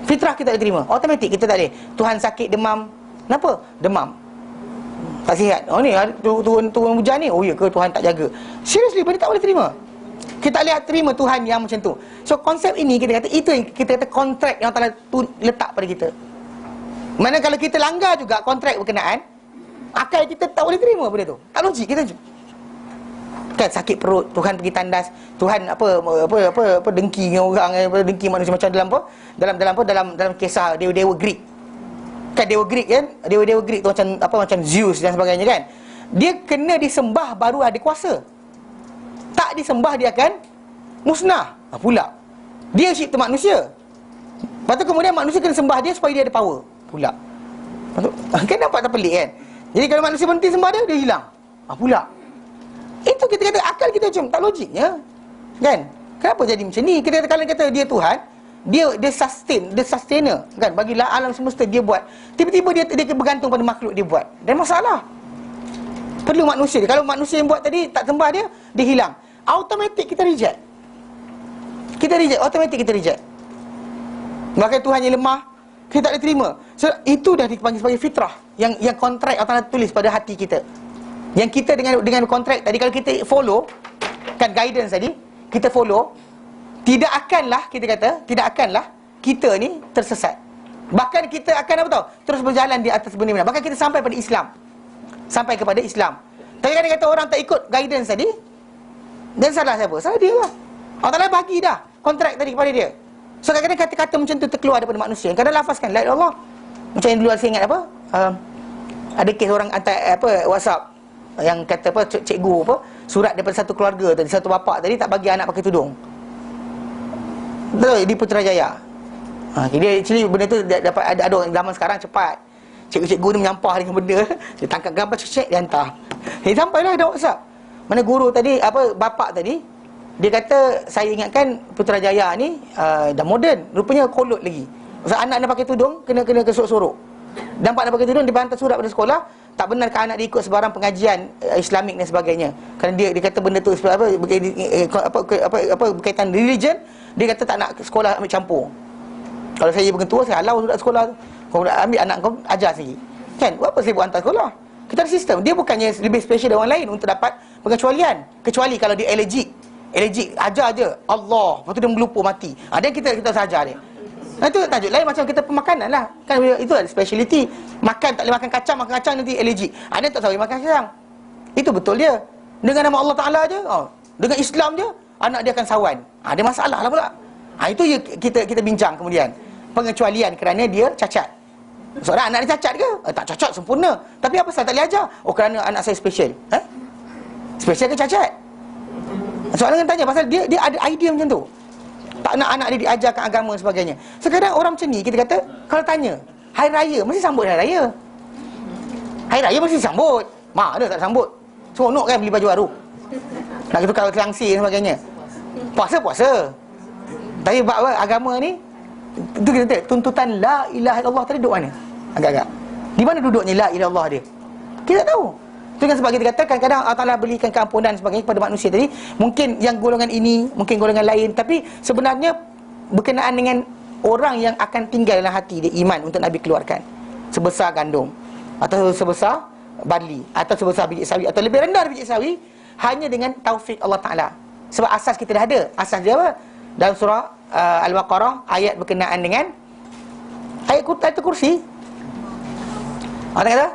Fitrah kita tak terima, automatik kita tak boleh. Tuhan sakit demam. Kenapa? Demam, tak sihat. Oh ni turun hujan ni. Oh ya ke Tuhan tak jaga? Seriously, benda tak boleh terima. Kita lihat terima Tuhan yang macam tu. So konsep ini kita kata, itu yang kita kata kontrak yang Allah letak pada kita. Mana kalau kita langgar juga kontrak berkenaan, akal kita tak boleh terima benda tu. Tak logik kita kan. Sakit perut, Tuhan pergi tandas, Tuhan apa dengki dengan orang, dengki manusia macam dalam kisah dewa-dewa Greek. Kan dewa Greek kan, dewa-dewa Greek tu macam Zeus dan sebagainya kan. Dia kena disembah baru ada kuasa. Tak disembah dia akan musnah pula. Dia cipta manusia. Lepas tu kemudian manusia kena sembah dia supaya dia ada power pula. Kan nampak tak pelik kan? Jadi kalau manusia berhenti sembah dia, dia hilang pula. Itu kita kata akal kita macam tak logiknya. Kan? Kenapa jadi macam ni? Kita kata, kalau kata dia Tuhan, dia sustainer kan, bagilah alam semesta dia buat. Tiba-tiba dia bergantung pada makhluk dia buat. Dan masalah. Perlu manusia dia. Kalau manusia yang buat tadi tak sembah dia, dia hilang. Automatik kita reject. Automatik kita reject. Bahkan Tuhan yang lemah, kita tak boleh terima. So itu dah dipanggil sebagai fitrah. Yang kontrak Allah tulis pada hati kita. Yang kita dengan kontrak tadi, kalau kita follow kan guidance tadi, kita follow, tidak akanlah kita ni tersesat. Bahkan kita akan apa tahu? Terus berjalan di atas benda-benda. Bahkan kita sampai kepada Islam. Tapi kadang kata orang tak ikut guidance tadi, dan salah siapa? Salah dia lah. Allah Ta'ala bagi dah kontrak tadi kepada dia. So kadang-kadang kata-kata macam tu terkeluar daripada manusia. Kadang lafazkan la ilaha illallah. Macam yang dulu saya ingat ada kes orang hantar WhatsApp yang kata cikgu surat daripada satu keluarga tadi, satu bapa tadi tak bagi anak pakai tudung. Betul, di Putrajaya. Dia actually benda tu dapat ada orang zaman sekarang cepat. Cikgu-cikgu ni menyampah dengan benda, dia tangkap gambar cek dia hantar. Sampailah ada WhatsApp. Mana guru tadi, bapa tadi, dia kata saya ingatkan Putrajaya ni dah moden, rupanya kolot lagi. Sebab anak dia pakai tudung kena kesorok-sorok. Nampak dia pakai tudung, dia hantar surat pada sekolah, tak benarkan anak dia ikut sebarang pengajian Islamik dan sebagainya. Kerana dia kata benda tu berkaitan religion, dia kata tak nak sekolah ambil campur. Kalau saya pengetua, saya halau budak sekolah tu. Kau ambil anak kau, ajar sendiri. Kan? Apa saya buat hantar sekolah? Kita ada sistem. Dia bukannya lebih special dari orang lain untuk dapat pengecualian. Kecuali kalau dia allergic, ajar je Allah, lepas tu dia melupa mati. Dia kita saja dia. Itu tajuk lain, macam kita pemakanan lah. Kan itu ada speciality. Makan tak boleh makan kacang nanti allergic. Ada tak tahu makan kacang. Itu betul dia. Dengan nama Allah Ta'ala je, dengan Islam je, anak dia akan sawan. Ada masalah lah pula. Itu kita bincang kemudian. Pengecualian kerana dia cacat. Soalan anak dia cacat ke? Tak cacat, sempurna. Tapi apa sahaja tak boleh ajar? Kerana anak saya special. Special ke cacat? Soalan kan tanya pasal dia ada idea macam tu. Tak nak anak dia diajarkan agama dan sebagainya. Sekarang orang macam ni, kita kata, kalau tanya hari raya, mesti sambut hari raya. Hari raya mesti sambut. Mana tak sambut? Seronok kan beli baju baru, nak tukar kelangsi dan sebagainya. Puasa. Tapi agama ni, itu kita kata, tuntutan la ilaha illallah tadi duduk mana? Agak-agak di mana duduknya la ilaha illallah dia? Kita tak tahu. Itu kan sebab kita kata, kadang-kadang Allah Ta'ala berikan keampunan dan sebagainya kepada manusia tadi. Mungkin yang golongan ini, mungkin golongan lain, tapi sebenarnya berkenaan dengan orang yang akan tinggal dalam hati dia iman untuk Nabi keluarkan. Sebesar gandum, atau sebesar barli, atau sebesar biji sawi, atau lebih rendah biji sawi, hanya dengan taufik Allah Ta'ala. Sebab asas kita dah ada. Asas dia apa? Dalam surah Al-Baqarah, ayat berkenaan dengan ayat kursi. Allah kata,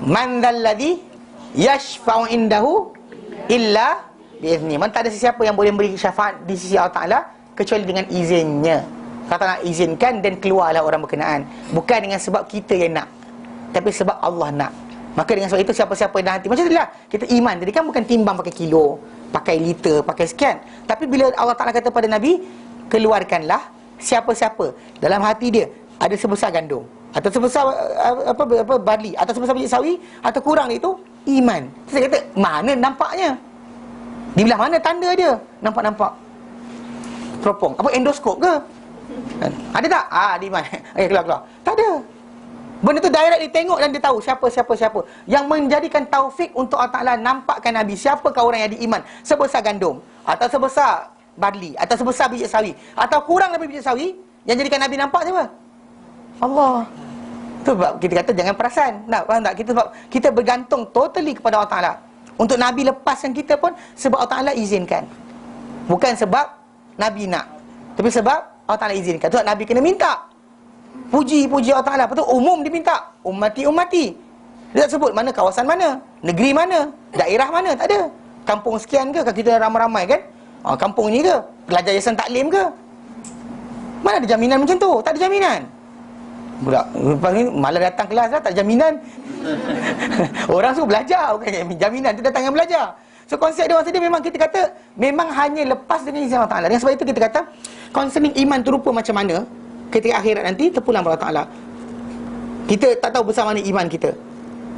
man dzalladzi yashfa'u indahu illa biizni. Man, tak ada sesiapa yang boleh memberi syafaat di sisi Allah Ta'ala kecuali dengan izinnya. Kata nak izinkan dan keluarlah orang berkenaan. Bukan dengan sebab kita yang nak, tapi sebab Allah nak. Maka dengan sebab itu, siapa-siapa yang dah hati, macam itulah kita iman tadi kan, bukan timbang pakai kilo, pakai liter, pakai sekian. Tapi bila Allah Ta'ala kata pada Nabi, keluarkanlah siapa-siapa dalam hati dia ada sebesar gandum, atau sebesar barli, atau sebesar biji sawi, atau kurang itu, iman. Saya kata, mana nampaknya? Di belah mana tanda dia? Nampak teropong. Endoskop ke? Ada tak? Di mana? Keluar. Tak ada. Benda tu direct dia tengok dan dia tahu siapa. Yang menjadikan taufik untuk Allah Ta'ala nampakkan Nabi, siapakah orang yang beriman sebesar gandum, atau sebesar barley, atau sebesar biji sawi, atau kurang lebih biji sawi, yang jadikan Nabi nampak siapa? Allah. Itu sebab kita kata jangan perasan. Nak faham tak? Kita sebab kita bergantung totally kepada Allah Ta'ala. Untuk Nabi lepaskan kita pun sebab Allah Ta'ala izinkan. Bukan sebab Nabi nak, tapi sebab Allah Ta'ala izinkan. Sebab Nabi kena minta. Puji Allah Ta'ala. Lepas tu umum diminta, ummati. Dia tak sebut mana kawasan mana, negeri mana, daerah mana, tak ada. Kampung sekian ke, kalau kita ramai-ramai kan, kampung ni ke, pelajar yayasan taklim ke, mana ada jaminan macam tu? Tak ada jaminan. Budak lepas ni malah datang kelas dah, tak ada jaminan. Orang suruh belajar, bukan jaminan, dia datang dengan belajar. So konsep dia maksud dia memang kita kata memang hanya lepas dengan izin Allah Ta'ala. Dan sebab itu kita kata concerning iman tu rupa macam mana, ketika akhirat nanti terpulang pada Allah Ta'ala. Kita tak tahu besar mana iman kita.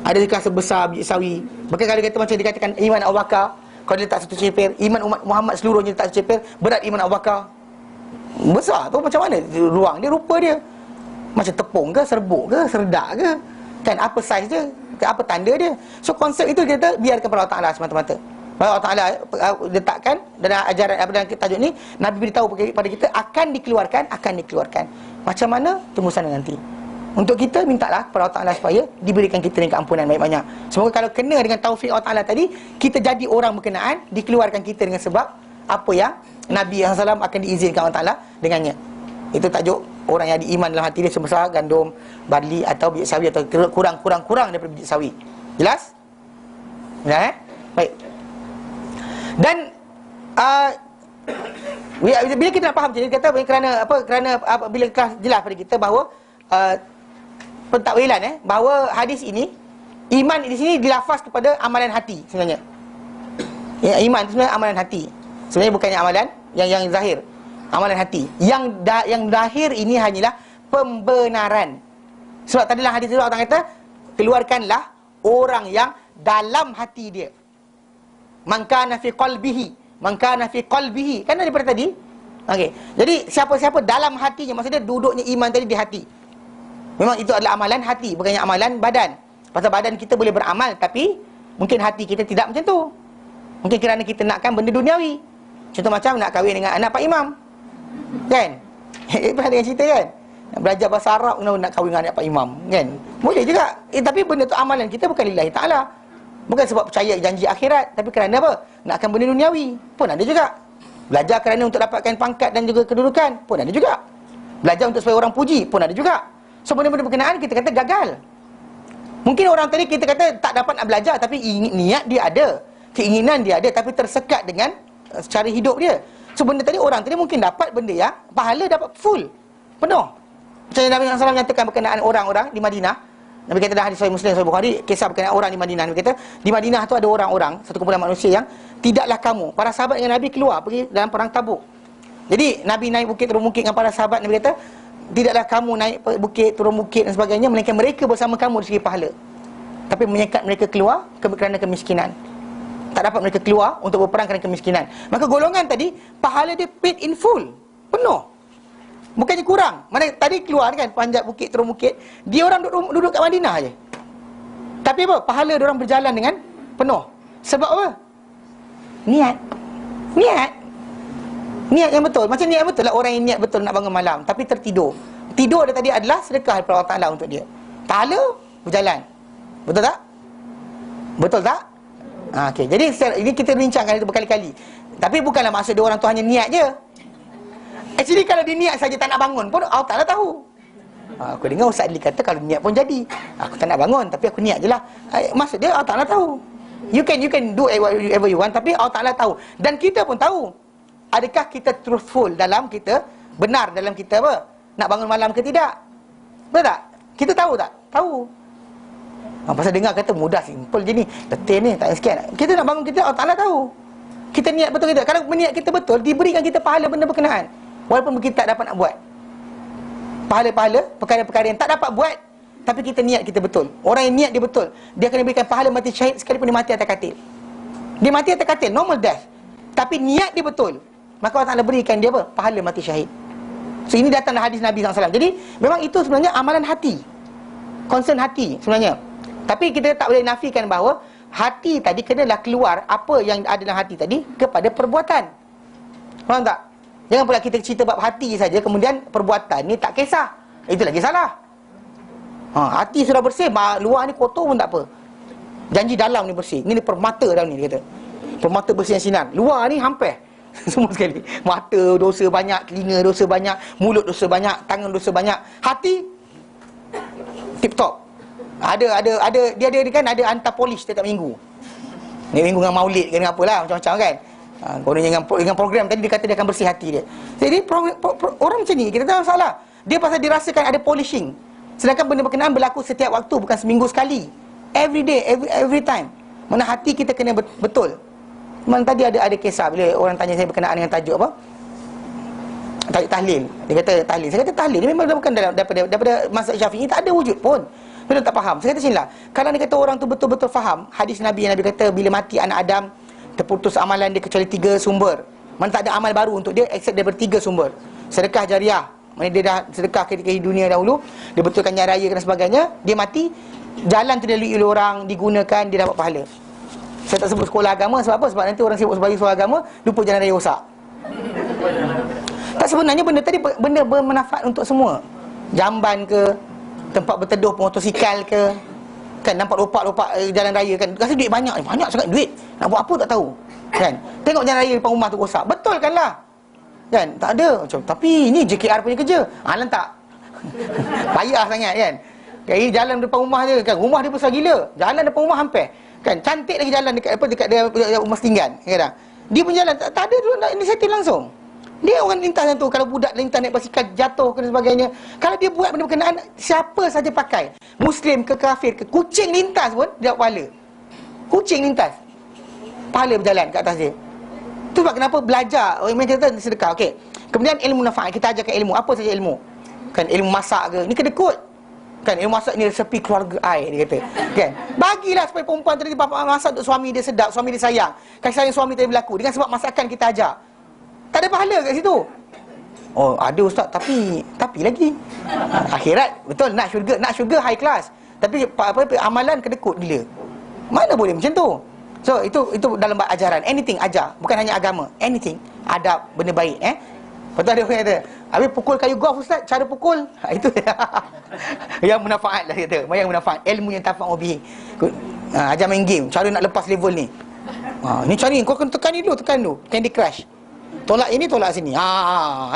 Adakah sebesar biji sawi? Bahkan kalau kata macam dikatakan iman Abu Bakar, kalau dia letak satu cepir, iman umat Muhammad seluruhnya letak satu cepir, berat iman Abu Bakar. Besar tu macam mana ruang dia, rupa dia. Macam tepung ke, serbuk ke, serdak ke, kan apa saiz dia, apa tanda dia. So konsep itu kita biarkan pada Allah Ta'ala semata-mata. Allah Ta'ala letakkan dalam ajaran dalam tajuk ni, Nabi beritahu kepada kita akan dikeluarkan. Macam mana? Tunggu sana nanti. Untuk kita mintalah kepada Allah Ta'ala supaya diberikan kita dengan keampunan banyak-banyak. Semoga kalau kena dengan taufik Allah Ta'ala tadi, kita jadi orang berkenaan, dikeluarkan kita dengan sebab apa yang Nabi SAW akan diizinkan Allah Ta'ala dengannya. Itu tajuk orang yang ada iman dalam hati dia sebesar gandum, barley atau biji sawi, atau kurang daripada biji sawi. Jelas? Ya, baik. Dan bila kita nak faham macam ni, kata kerana bila jelas pada kita bahawa pentakwilan bahawa hadis ini, iman di sini dilafaz kepada amalan hati sebenarnya. Ya, iman itu sebenarnya amalan hati. Sebenarnya bukannya amalan yang zahir. Amalan hati. Yang zahir ini hanyalah pembenaran. Sebab tadi dalam hadis itu Allah kata, keluarkanlah orang yang dalam hati dia. Man kana fi qalbihi. Kan daripada tadi. Okey. Jadi siapa-siapa dalam hatinya, maksudnya duduknya iman tadi di hati. Memang itu adalah amalan hati, bukannya amalan badan. Pasal badan kita boleh beramal, tapi mungkin hati kita tidak macam tu. Mungkin kerana kita nakkan benda duniawi. Contoh macam nak kahwin dengan anak Pak Imam, kan? Pernah dengar cerita kan? Nak belajar bahasa Arab, nak kahwin dengan anak Pak Imam, kan? Boleh juga. Tapi benda tu amalan kita bukan lillahi ta'ala. Bukan sebab percaya janji akhirat, tapi kerana apa? Nakkan benda duniawi pun ada juga. Belajar kerana untuk dapatkan pangkat dan juga kedudukan pun ada juga. Belajar untuk supaya orang puji pun ada juga. So benda-benda berkenaan kita kata gagal. Mungkin orang tadi kita kata tak dapat nak belajar, tapi niat dia ada, keinginan dia ada, tapi tersekat dengan secara hidup dia. So benda tadi, orang tadi mungkin dapat benda yang pahala dapat full, penuh. Macam Nabi SAW nyatakan berkenaan orang-orang di Madinah. Nabi kata dalam hadis Sahih Muslim, Sahih Bukhari, kisah berkenaan orang di Madinah. Nabi kata di Madinah tu ada orang-orang, satu kumpulan manusia yang tidaklah kamu, para sahabat dengan Nabi keluar pergi dalam perang Tabuk. Jadi Nabi naik bukit turun bukit dengan para sahabat. Nabi kata tidaklah kamu naik bukit turun bukit dan sebagainya, melainkan mereka bersama kamu di segi pahala, tapi menyekat mereka keluar kerana kemiskinan. Tak dapat mereka keluar untuk berperang kerana kemiskinan. Maka golongan tadi pahala dia paid in full, penuh, bukannya kurang. Mana tadi keluar kan, panjat bukit turun bukit, dia orang duduk kat Madinah je, tapi apa? Pahala dia orang berjalan dengan penuh. Sebab apa? Niat yang betul. Macam niat betul lah orang yang niat betul nak bangun malam, tapi tertidur. Tidur dia tadi adalah sedekah daripada Allah Ta'ala untuk dia. Pahala berjalan. Betul tak? Betul tak? Okey. Jadi ini kita bincangkan itu berkali-kali. Tapi bukanlah maksud dia orang tu hanya niat je. Actually kalau dia niat saja tak nak bangun pun Allah Ta'ala tahu. Aku dengar Ustaz Adli kata kalau niat pun jadi. Aku tak nak bangun tapi aku niat je lah. Maksud dia Allah Ta'ala tahu. You can do whatever you want, tapi Allah Ta'ala tahu. Dan kita pun tahu. Adakah kita truthful dalam kita, benar dalam kita apa? Nak bangun malam ke tidak? Betul tak? Kita tahu tak? Tahu. Pasal dengar kata mudah, simple je ni, letih ni, tak sikit. Kita nak bangun kita, Allah Ta'ala tahu. Kita niat betul kita. Kalau niat kita betul, diberikan kita pahala benda berkenaan. Walaupun kita tak dapat nak buat. Pahala-pahala, perkara-perkara yang tak dapat buat, tapi kita niat kita betul. Orang yang niat dia betul, dia akan diberikan pahala mati syahid sekalipun dia mati atas katil. Dia mati atas katil, normal death, tapi niat dia betul, maka Allah Ta'ala berikan dia apa? Pahala mati syahid. So ini datang dalam hadis Nabi SAW. Jadi memang itu sebenarnya amalan hati. concern hati sebenarnya. Tapi kita tak boleh nafikan bahawa hati tadi kenalah keluar apa yang ada dalam hati tadi kepada perbuatan. Faham tak? Jangan pula kita cerita bab hati saja, kemudian perbuatan ni tak kisah. Itu lagi salah. Hati sudah bersih, luar ni kotor pun tak apa. Janji dalam ni bersih. Ni permata dalam ni, dia kata. Permata bersih yang sinar. Luar ni hampir semua sekali. Mata dosa banyak, telinga dosa banyak, mulut dosa banyak, tangan dosa banyak. Hati tip top. Dia kan ada hantar polish setiap minggu. Ni minggu dengan maulid ke dengan apalah, macam-macam kan. Kemudian dengan program tadi dia kata dia akan bersih hati dia. Jadi orang macam ni kita tak masalah. Dia pasal dirasakan ada polishing. Sedangkan benda berkenaan berlaku setiap waktu, bukan seminggu sekali. Every day, every time. Mana hati kita kena betul. Memang tadi ada kisah bila orang tanya saya berkenaan dengan tajuk apa? Tahlil. Dia kata tahlil. Saya kata tahlil ni memang bukan daripada mazhab Syafi'i, tak ada wujud pun. Dia tak faham. Saya kata sinilah, kalau dia kata orang tu betul-betul faham hadis Nabi yang Nabi kata bila mati anak Adam terputus amalan dia kecuali 3 sumber. Mana tak ada amal baru untuk dia except daripada 3 sumber. Sedekah jariah, mana dia dah sedekah ketika hidup dunia dahulu, dia betulkan jalan raya dan sebagainya, dia mati, jalan tu dilalui oleh orang, digunakan, dia dapat pahala. Saya tak sebut sekolah agama, sebab apa? Sebab nanti orang sebut sebagai sekolah agama, lupa jalan raya rosak. Tak, sebenarnya benda tadi benda bermanfaat untuk semua. Jamban ke, tempat berteduh motosikal ke, kan nampak lopak-lopak jalan raya kan, rasa duit banyak sangat duit, nak buat apa tak tahu kan. Tengok jalan raya depan rumah tu rosak, betul kan lah kan, tak ada macam, tapi ini JKR punya kerja, lantak payah sangat kan. Jadi jalan depan rumah je kan, rumah dia besar gila, jalan depan rumah hampir kan, cantik lagi jalan dekat rumah setinggan kan. Dia punya jalan tak ada dulu nak inisiatif langsung. Dia orang lintas tu, kalau budak lintas naik basikal jatuh dan sebagainya, kalau dia buat benda berkenaan, siapa saja pakai, Muslim ke kafir ke, kucing lintas pun dia dapat pahala. Kucing lintas, pahala berjalan kat atas dia. Tu sebab kenapa belajar, orang macam kata sedekah. Okey. Kemudian ilmu nafaat, kita ajarkan ilmu, apa saja ilmu. Kan ilmu masak ke, ni kedekut. Kan ilmu masak ni resepi keluarga air, dia kata. Kan? Bagilah supaya perempuan tadi bapa masak untuk suami dia sedap, suami dia sayang. Kasih sayang suami tadi berlaku dengan sebab masakan kita ajar. Tak ada pahala kat situ. Oh, ada ustaz, tapi lagi. Akhirat, betul, nak syurga high class. Tapi apa amalan kedekut gila. Mana boleh macam tu? So, itu dalam ajaran, anything ajar, bukan hanya agama, anything, adab, benda baik, Betul ada orang kata, habis pukul kayu golf ustaz, cara pukul. Itu yang bermanfaat lah kata, yang bermanfaat, ilmu yang tafa'u bihi. Ajar main game, cara nak lepas level ni. Ni cara ni, kau kena tekan ni dulu, Candy Crush. Tolak ini, tolak sini.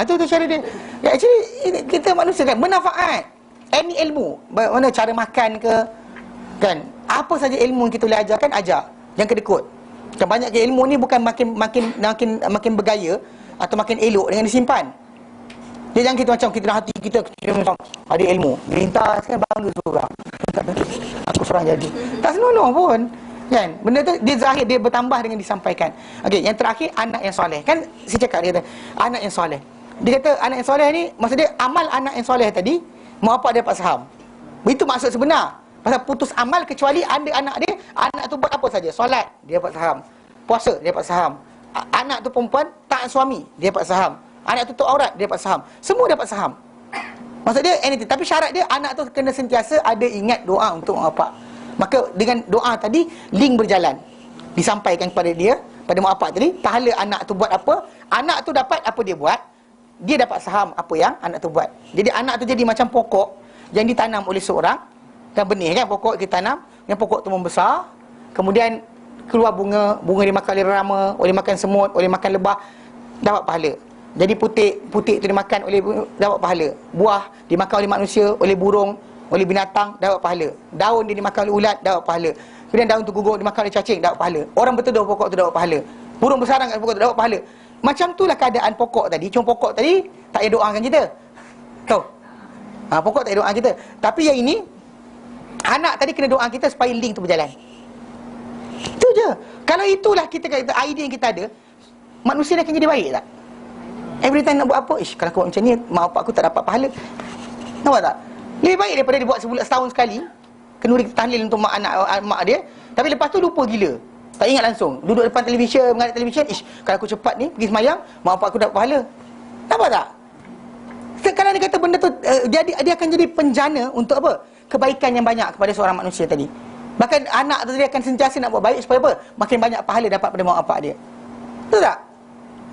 Itu cara dia. Actually, kita manusia kan, bermanfaat. Any ilmu, mana cara makan ke, kan, apa saja ilmu yang kita boleh ajarkan, ajar. Yang kedekut. Kan banyak ilmu ni bukan makin bergaya atau makin elok dengan disimpan. Dia jangan kita macam kita hati kita macam ada ilmu, lintas kan, bangga seorang. Aku seorang jadi. Tak senonoh pun. Kan? Benda tu dia zahir, dia bertambah dengan disampaikan. Okey, yang terakhir anak yang soleh. Kan saya cakap dia kata anak yang soleh. Dia kata anak yang soleh ni maksud dia amal anak yang soleh tadi mau apa dia dapat saham. Itu maksud sebenar. Pasal putus amal kecuali ada anak dia, anak tu buat apa saja, solat dia dapat saham, puasa dia dapat saham, anak tu perempuan taat suami dia dapat saham, anak tu tutup aurat dia dapat saham, semua dapat saham. Maksud dia anything, tapi syarat dia anak tu kena sentiasa ada ingat doa untuk mak bapak. Maka dengan doa tadi link berjalan, disampaikan kepada dia, pada mak bapak tadi, pahala anak tu buat apa, anak tu dapat apa dia buat, dia dapat saham apa yang anak tu buat. Jadi anak tu jadi macam pokok yang ditanam oleh seorang, kan benih kan, pokok kita tanam, yang pokok tu membesar, kemudian keluar bunga dimakan oleh rama, oleh makan semut, oleh makan lebah, dapat pahala. Jadi putik tu dimakan oleh, dapat pahala. Buah dimakan oleh manusia, oleh burung, oleh binatang, dapat pahala. Daun dia dimakan oleh ulat, dapat pahala. Kemudian daun tu gugur dimakan oleh cacing, dapat pahala. Orang berteduh pokok tu dapat pahala. Burung bersarang kat pokok tu dapat pahala. Macam itulah keadaan pokok tadi. Cuma pokok tadi tak payah doakan kita. Tahu? Pokok tak payah doakan kita. Tapi yang ini, anak tadi kena doa kita supaya link tu berjalan. Itu je. Kalau itulah kita kata idea yang kita ada, manusia akan jadi baik tak? Every time nak buat apa, kalau aku buat macam ni, mak bapak aku tak dapat pahala. Nampak tak? Lebih baik daripada dia buat setahun sekali, kenduri tahlil untuk mak dia, tapi lepas tu lupa gila. Tak ingat langsung. Duduk depan televisyen, mengadap televisyen, kalau aku cepat ni pergi semayang, mak bapak aku dapat pahala. Nampak tak? Kalau kadang-kadang dia kata benda tu dia akan jadi penjana untuk apa? Kebaikan yang banyak kepada seorang manusia tadi. Bahkan anak tu dia akan sentiasa nak buat baik supaya apa? Makin banyak pahala dapat pada mak bapak dia. Betul tak?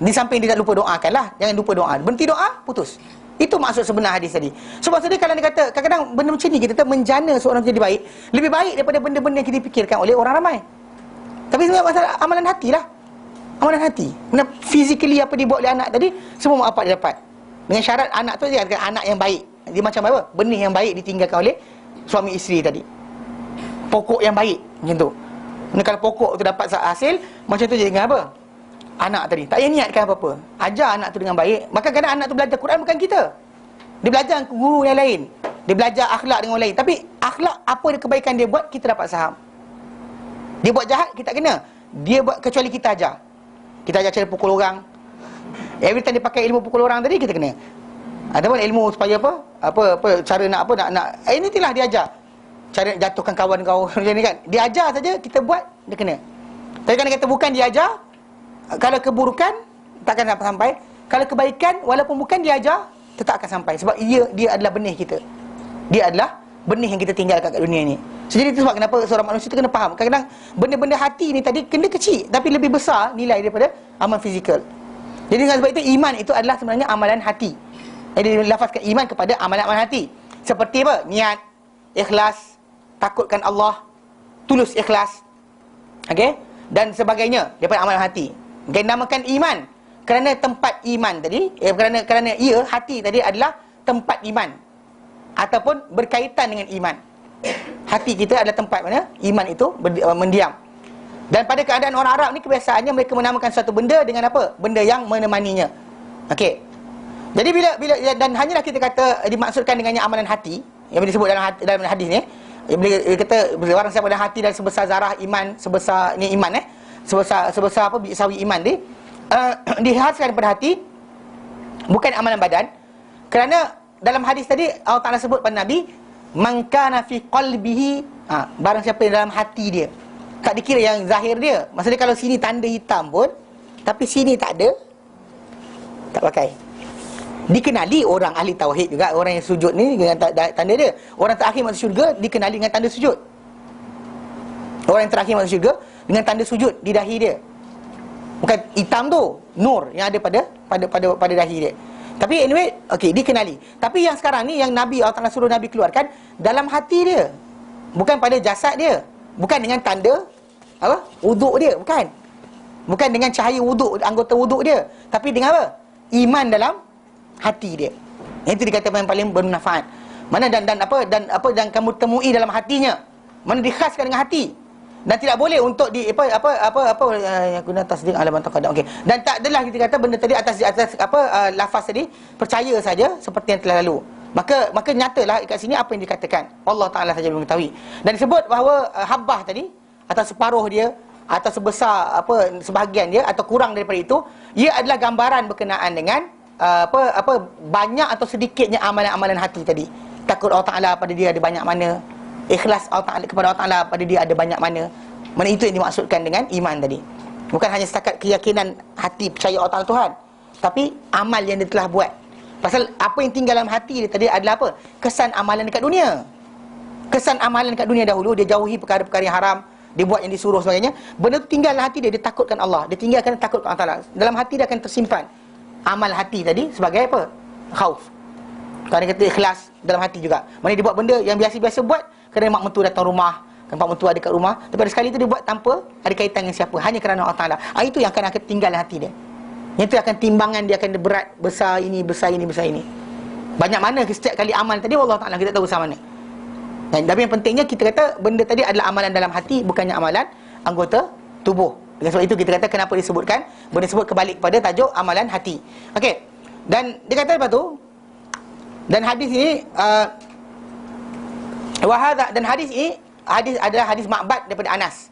Di samping dia tak lupa doakan lah. Jangan lupa doa. Berhenti doa, putus. Itu maksud sebenar hadis tadi. Sebab tadi kalau dia kata, kadang-kadang benda macam ni kita menjana seorang jadi baik, lebih baik daripada benda-benda yang kita fikirkan oleh orang ramai. Tapi sebenarnya masalah amalan hati lah. Amalan hati. Benda physically apa dibuat oleh anak tadi, semua mak bapak dia dapat. Dengan syarat anak tu dia katakan anak yang baik. Dia macam apa? Benih yang baik ditinggalkan oleh suami isteri tadi. Pokok yang baik, macam tu. Kalau pokok tu dapat hasil, macam tu je dengan apa? Anak tadi. Tak payah niatkan apa-apa. Ajar anak tu dengan baik. Maka kadang anak tu belajar Quran bukan kita. Dia belajar dengan guru yang lain. Dia belajar akhlak dengan orang lain. Tapi akhlak, apa kebaikan dia buat, kita dapat faham. Dia buat jahat, kita tak kena. Dia buat kecuali kita ajar. Kita ajar cara pukul orang. Every time dia pakai ilmu pukul orang tadi, kita kena. Ataupun ilmu supaya apa? Apa cara nak apa nak ini itulah dia ajar. Cara nak jatuhkan kawan kau macam ni kan. Dia ajar saja, kita buat, dia kena. Tapi kan dia kata bukan dia ajar, kalau keburukan takkan sampai. Kalau kebaikan walaupun bukan dia ajar, tetap akan sampai. Sebab dia adalah benih kita. Dia adalah benih yang kita tinggalkan kat dunia ni. So, jadi itu sebab kenapa seorang manusia tu kena faham. Kadang-kadang benda-benda hati ni tadi kena kecil, tapi lebih besar nilai daripada amal fizikal. Jadi dengan sebab itu iman itu adalah sebenarnya amalan hati. Jadi dilafazkan iman kepada amalan-amalan hati. Seperti apa? Niat, ikhlas, takutkan Allah, tulus ikhlas. Okey? Dan sebagainya daripada amalan hati. Okay, namakan iman kerana tempat iman tadi, kerana ia hati tadi adalah tempat iman ataupun berkaitan dengan iman. Hati kita adalah tempat mana iman itu mendiam. Dan pada keadaan orang Arab ni kebiasaannya mereka menamakan satu benda dengan apa? Benda yang menemaninya. Okey. Jadi bila dan hanyalah kita kata dimaksudkan dengannya amalan hati yang disebut dalam hadis ni. Bila kata orang siapa ada hati dan sebesar zarah iman, sebesar ni iman sebesar apa biji sawi iman ni dihaskan daripada hati, bukan amalan badan. Kerana dalam hadis tadi Allah Taala sebut pada Nabi, man kana fi qalbihi, barang siapa dalam hati dia. Tak dikira yang zahir dia. Maksudnya kalau sini tanda hitam pun tapi sini tak ada, tak pakai. Dikenali orang ahli tauhid juga, orang yang sujud ni dengan tanda dia. Orang terakhir masuk syurga dikenali dengan tanda sujud. Orang yang terakhir masuk syurga dengan tanda sujud di dahi dia. Bukan hitam tu, nur yang ada pada dahi dia. Tapi anyway, okey, dikenali. Tapi yang sekarang ni yang Nabi Allah Taala suruh Nabi keluarkan dalam hati dia. Bukan pada jasad dia. Bukan dengan tanda apa? Wuduk dia, bukan. Bukan dengan cahaya wuduk, anggota wuduk dia, tapi dengan apa? Iman dalam hati dia. Itu dikatakan yang paling bermanfaat. Mana dan kamu temui dalam hatinya. Mana dikhaskan dengan hati. Dan tidak boleh untuk guna tasdid ala man taqaddam. Okey. Dan tak adalah kita kata benda tadi atas lafaz tadi percaya saja seperti yang telah lalu. Maka nyatalah kat sini apa yang dikatakan. Allah Taala saja mengetahui. Dan disebut bahawa habbah tadi atau separuh dia atau sebesar sebahagian dia atau kurang daripada itu, ia adalah gambaran berkenaan dengan banyak atau sedikitnya amalan-amalan hati tadi. Takut Allah Taala pada dia ada banyak mana, ikhlas Allah Taala kepada Allah Taala pada dia ada banyak mana. Mana itu yang dimaksudkan dengan iman tadi. Bukan hanya setakat keyakinan hati percaya Allah Taala Tuhan, tapi amal yang dia telah buat. Pasal apa yang tinggal dalam hati dia tadi adalah apa? Kesan amalan dekat dunia. Kesan amalan dekat dunia dahulu, dia jauhi perkara-perkara yang haram, dia buat yang disuruh sebagainya. Benda tu tinggal dalam hati dia, dia takutkan Allah, dia tinggalkan takut Allah Taala. Dalam hati dia akan tersimpan amal hati tadi sebagai apa? Khauf. Kalau dia kata ikhlas dalam hati juga. Mana dia buat benda yang biasa-biasa buat kerana mak mentua datang rumah, mak mentua ada kat rumah, tapi ada sekali tu dia buat tanpa ada kaitan dengan siapa, hanya kerana Allah Taala. Itu yang akan tinggal dalam hati dia. Yang tu akan timbangan dia akan berat, besar ini, besar ini, besar ini. Banyak mana setiap kali amal tadi Allah Taala kita tahu besar mana. Dan tapi yang pentingnya kita kata benda tadi adalah amalan dalam hati, bukannya amalan anggota tubuh. Dengan sebab itu kita kata kenapa disebutkan benda sebut kebalik kepada tajuk amalan hati. Okey. Dan dia kata lepas tu, dan hadis ini dan hadis ini adalah hadis Ma'bad daripada Anas.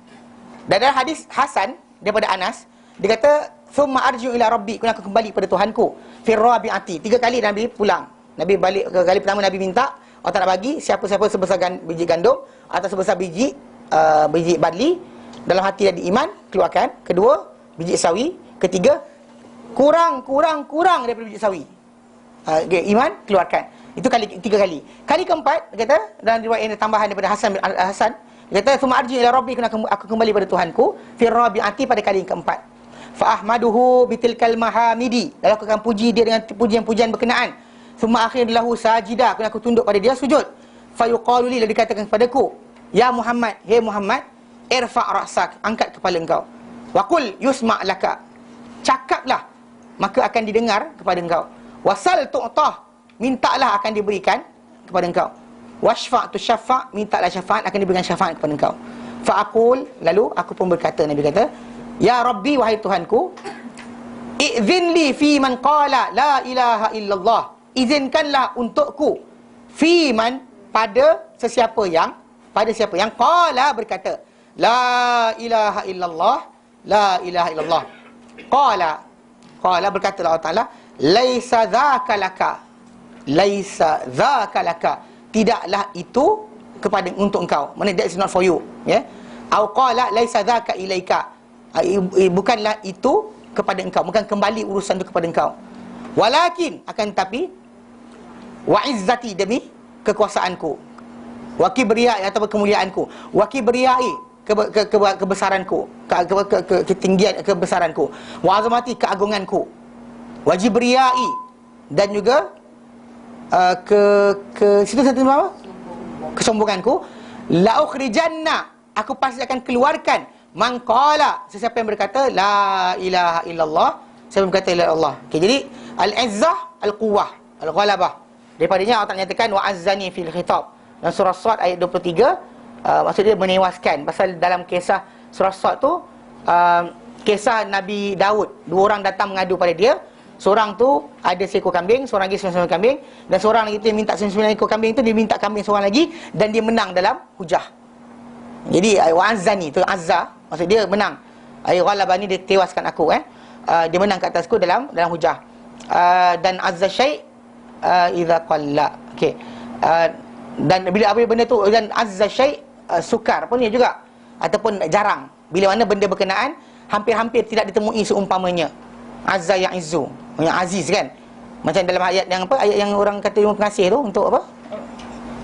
Dan adalah hadis Hasan daripada Anas. Dia kata summa arji'u ila rabbi, aku akan kembali pada Tuhanku fi rabi'ati. 3 kali Nabi pulang. Nabi balik ke kali pertama Nabi minta Allah tak nak bagi siapa-siapa sebesar biji gandum atau sebesar biji barli dalam hati ada iman, keluarkan. Kedua, biji sawi. Ketiga, kurang daripada biji sawi. iman, keluarkan. Itu tiga kali. Kali keempat, dia kata, dalam riwayat ini tambahan daripada Hasan bin Hasan, dia kata, "Tsumma arji ila rabbi," aku kembali pada Tuhanku, fi rabi'ati, pada kali yang keempat. Fa ahmaduhu bitilkal mahamidi, lalu aku akan puji dia dengan pujian-pujian berkenaan. Tsumma akhir lahu sajida, aku tunduk pada dia sujud. Fa yuqalu li, lalu dikatakan kepadaku, "Ya Muhammad, hey Muhammad, irfa' ra'sak, angkat kepala engkau. Wa qul yusma' laka, cakaplah, maka akan didengar kepada engkau. Wasal tu'tah, mintalah akan diberikan kepada engkau. Washfa' tu syafa', mintalah syafaat, akan diberikan syafaat kepada engkau. Fa aqul, lalu aku pun berkata, Nabi kata, ya Rabbi, wahai Tuhanku, i'zin li fi man qala la ilaha illallah, izinkanlah untukku fi man, pada siapa yang qala, berkata la ilaha illallah, la ilaha illallah. Qala berkata Allah Ta'ala, laisa dzaka laka, laisa dzaka laka, tidaklah itu untuk engkau. Mana that is not for you, ya. Au qala laisa dzaka ilaika, bukanlah itu kepada engkau, bukan kembali urusan itu kepada engkau. Walakin, akan tetapi, wa izzati, demi kekuasaanku, wa kibriyai, atau kemuliaanku, wa kibriyai, kebesaranku, ketinggian kebesaranku, wa azamati, keagunganku, wa jibriyai, dan juga situ satu apa? Kesombonganku. La ukhrijanna, aku pasti akan keluarkan, man qala, sesiapa yang berkata la ilaha illallah, siapa yang berkata la ilaha illallah. Okay, jadi al-izzah, al-quwwah, al-ghalabah, daripadanya Allah Ta'ala nyatakan wa azzani fil khitab. Dan surah Sad ayat 23, maksud dia menewaskan. Pasal dalam kisah surah Sad tu, kisah Nabi Daud, dua orang datang mengadu pada dia. Seorang tu ada seekor kambing, seorang lagi 99 kambing, dan seorang lagi tu yang minta 99 ekor kambing tu, dia minta kambing seorang lagi, dan dia menang dalam hujah. Jadi wa azzani tu azza, maksud dia menang. Ghalabani, dia tewaskan aku, dia menang ke atasku dalam hujah. Dan azza syai' idza qalla. Okey. Dan bila apa benda tu, dan azza syai' sukar pun dia juga, ataupun jarang. Bila mana benda berkenaan hampir-hampir tidak ditemui seumpamanya. Azza ya'izzu, yang aziz kan. Macam dalam ayat yang apa? Ayat yang orang kata terima kasih tu untuk apa?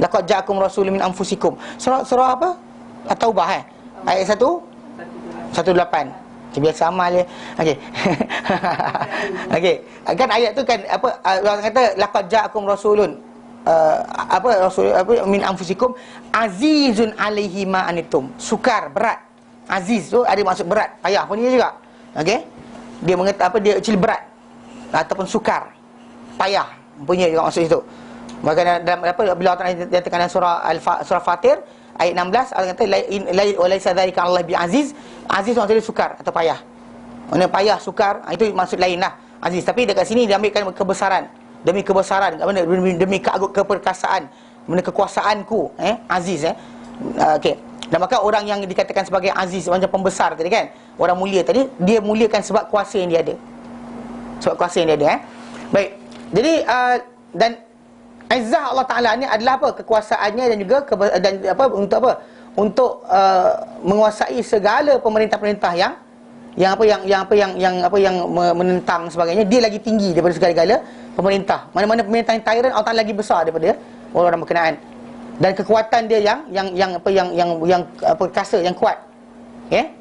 Laqad ja'akum rasulun min anfusikum. Surah apa? At-Taubah ayat 118. Biasa amal dia. Okey. Okey. Kan ayat tu kan apa, orang kata laqad ja'akum rasulun rasul min anfusikum azizun alaihi ma anitum. Sukar, berat. Aziz tu ada maksud berat, payah pun dia juga. Okey. Dia mengata apa, dia actually berat ataupun sukar, payah punya juga maksud itu. Maka dalam apa, bila Allah nyatakan dalam surah Fatir ayat 16, Allah kata la laisa dzalika 'ala Allah bi aziz. Aziz maksudnya sukar atau payah. Mana payah, sukar, itu maksud lainlah aziz. Tapi dekat sini dia ambilkan kebesaran, demi kebesaran, demi keperkasaan, demi kekuasaanku, aziz, okey. Dan maka orang yang dikatakan sebagai aziz, macam pembesar tadi kan, orang mulia tadi, dia muliakan sebab kuasa yang dia ada. Sebab kuasa yang dia ada, Baik. Jadi dan izzah Allah Taala ni adalah apa? Kekuasaannya, dan juga untuk apa? Untuk menguasai segala pemerintah-pemerintah yang menentang sebagainya. Dia lagi tinggi daripada segala-gala pemerintah. Mana-mana pemerintah yang tyrant, Allah Taala lagi besar daripada orang-orang berkenaan. Dan kekuatan dia yang perkasa, yang kuat. Okey.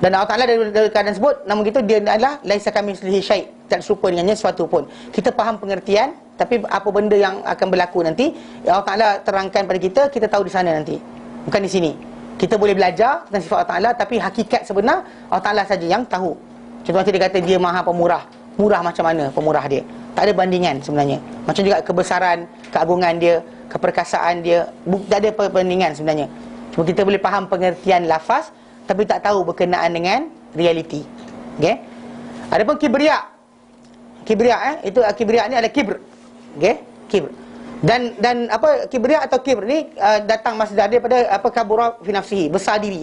Dan Allah Taala dari keadaan sebut, namun gitu dia adalah laisa kamitslihi syai', tak serupa dengannya sesuatu pun. Kita faham pengertian, tapi apa benda yang akan berlaku nanti, Allah Taala terangkan pada kita tahu di sana nanti. Bukan di sini. Kita boleh belajar tentang sifat Allah Taala, tapi hakikat sebenar Allah Taala saja yang tahu. Contoh dia kata dia Maha Pemurah. Murah macam mana pemurah dia? Tak ada bandingan sebenarnya. Macam juga kebesaran, keagungan dia, keperkasaan dia, tak ada perbandingan sebenarnya. Cuma kita boleh faham pengertian lafaz, tapi tak tahu berkenaan dengan realiti. Okey. Adapun kibriya. Kibriya itu kibriya ni adalah kibr. Okey? Kibr. Dan apa, kibriya atau kibr ni datang masdar daripada apa, kabura fi nafsihi, besar diri,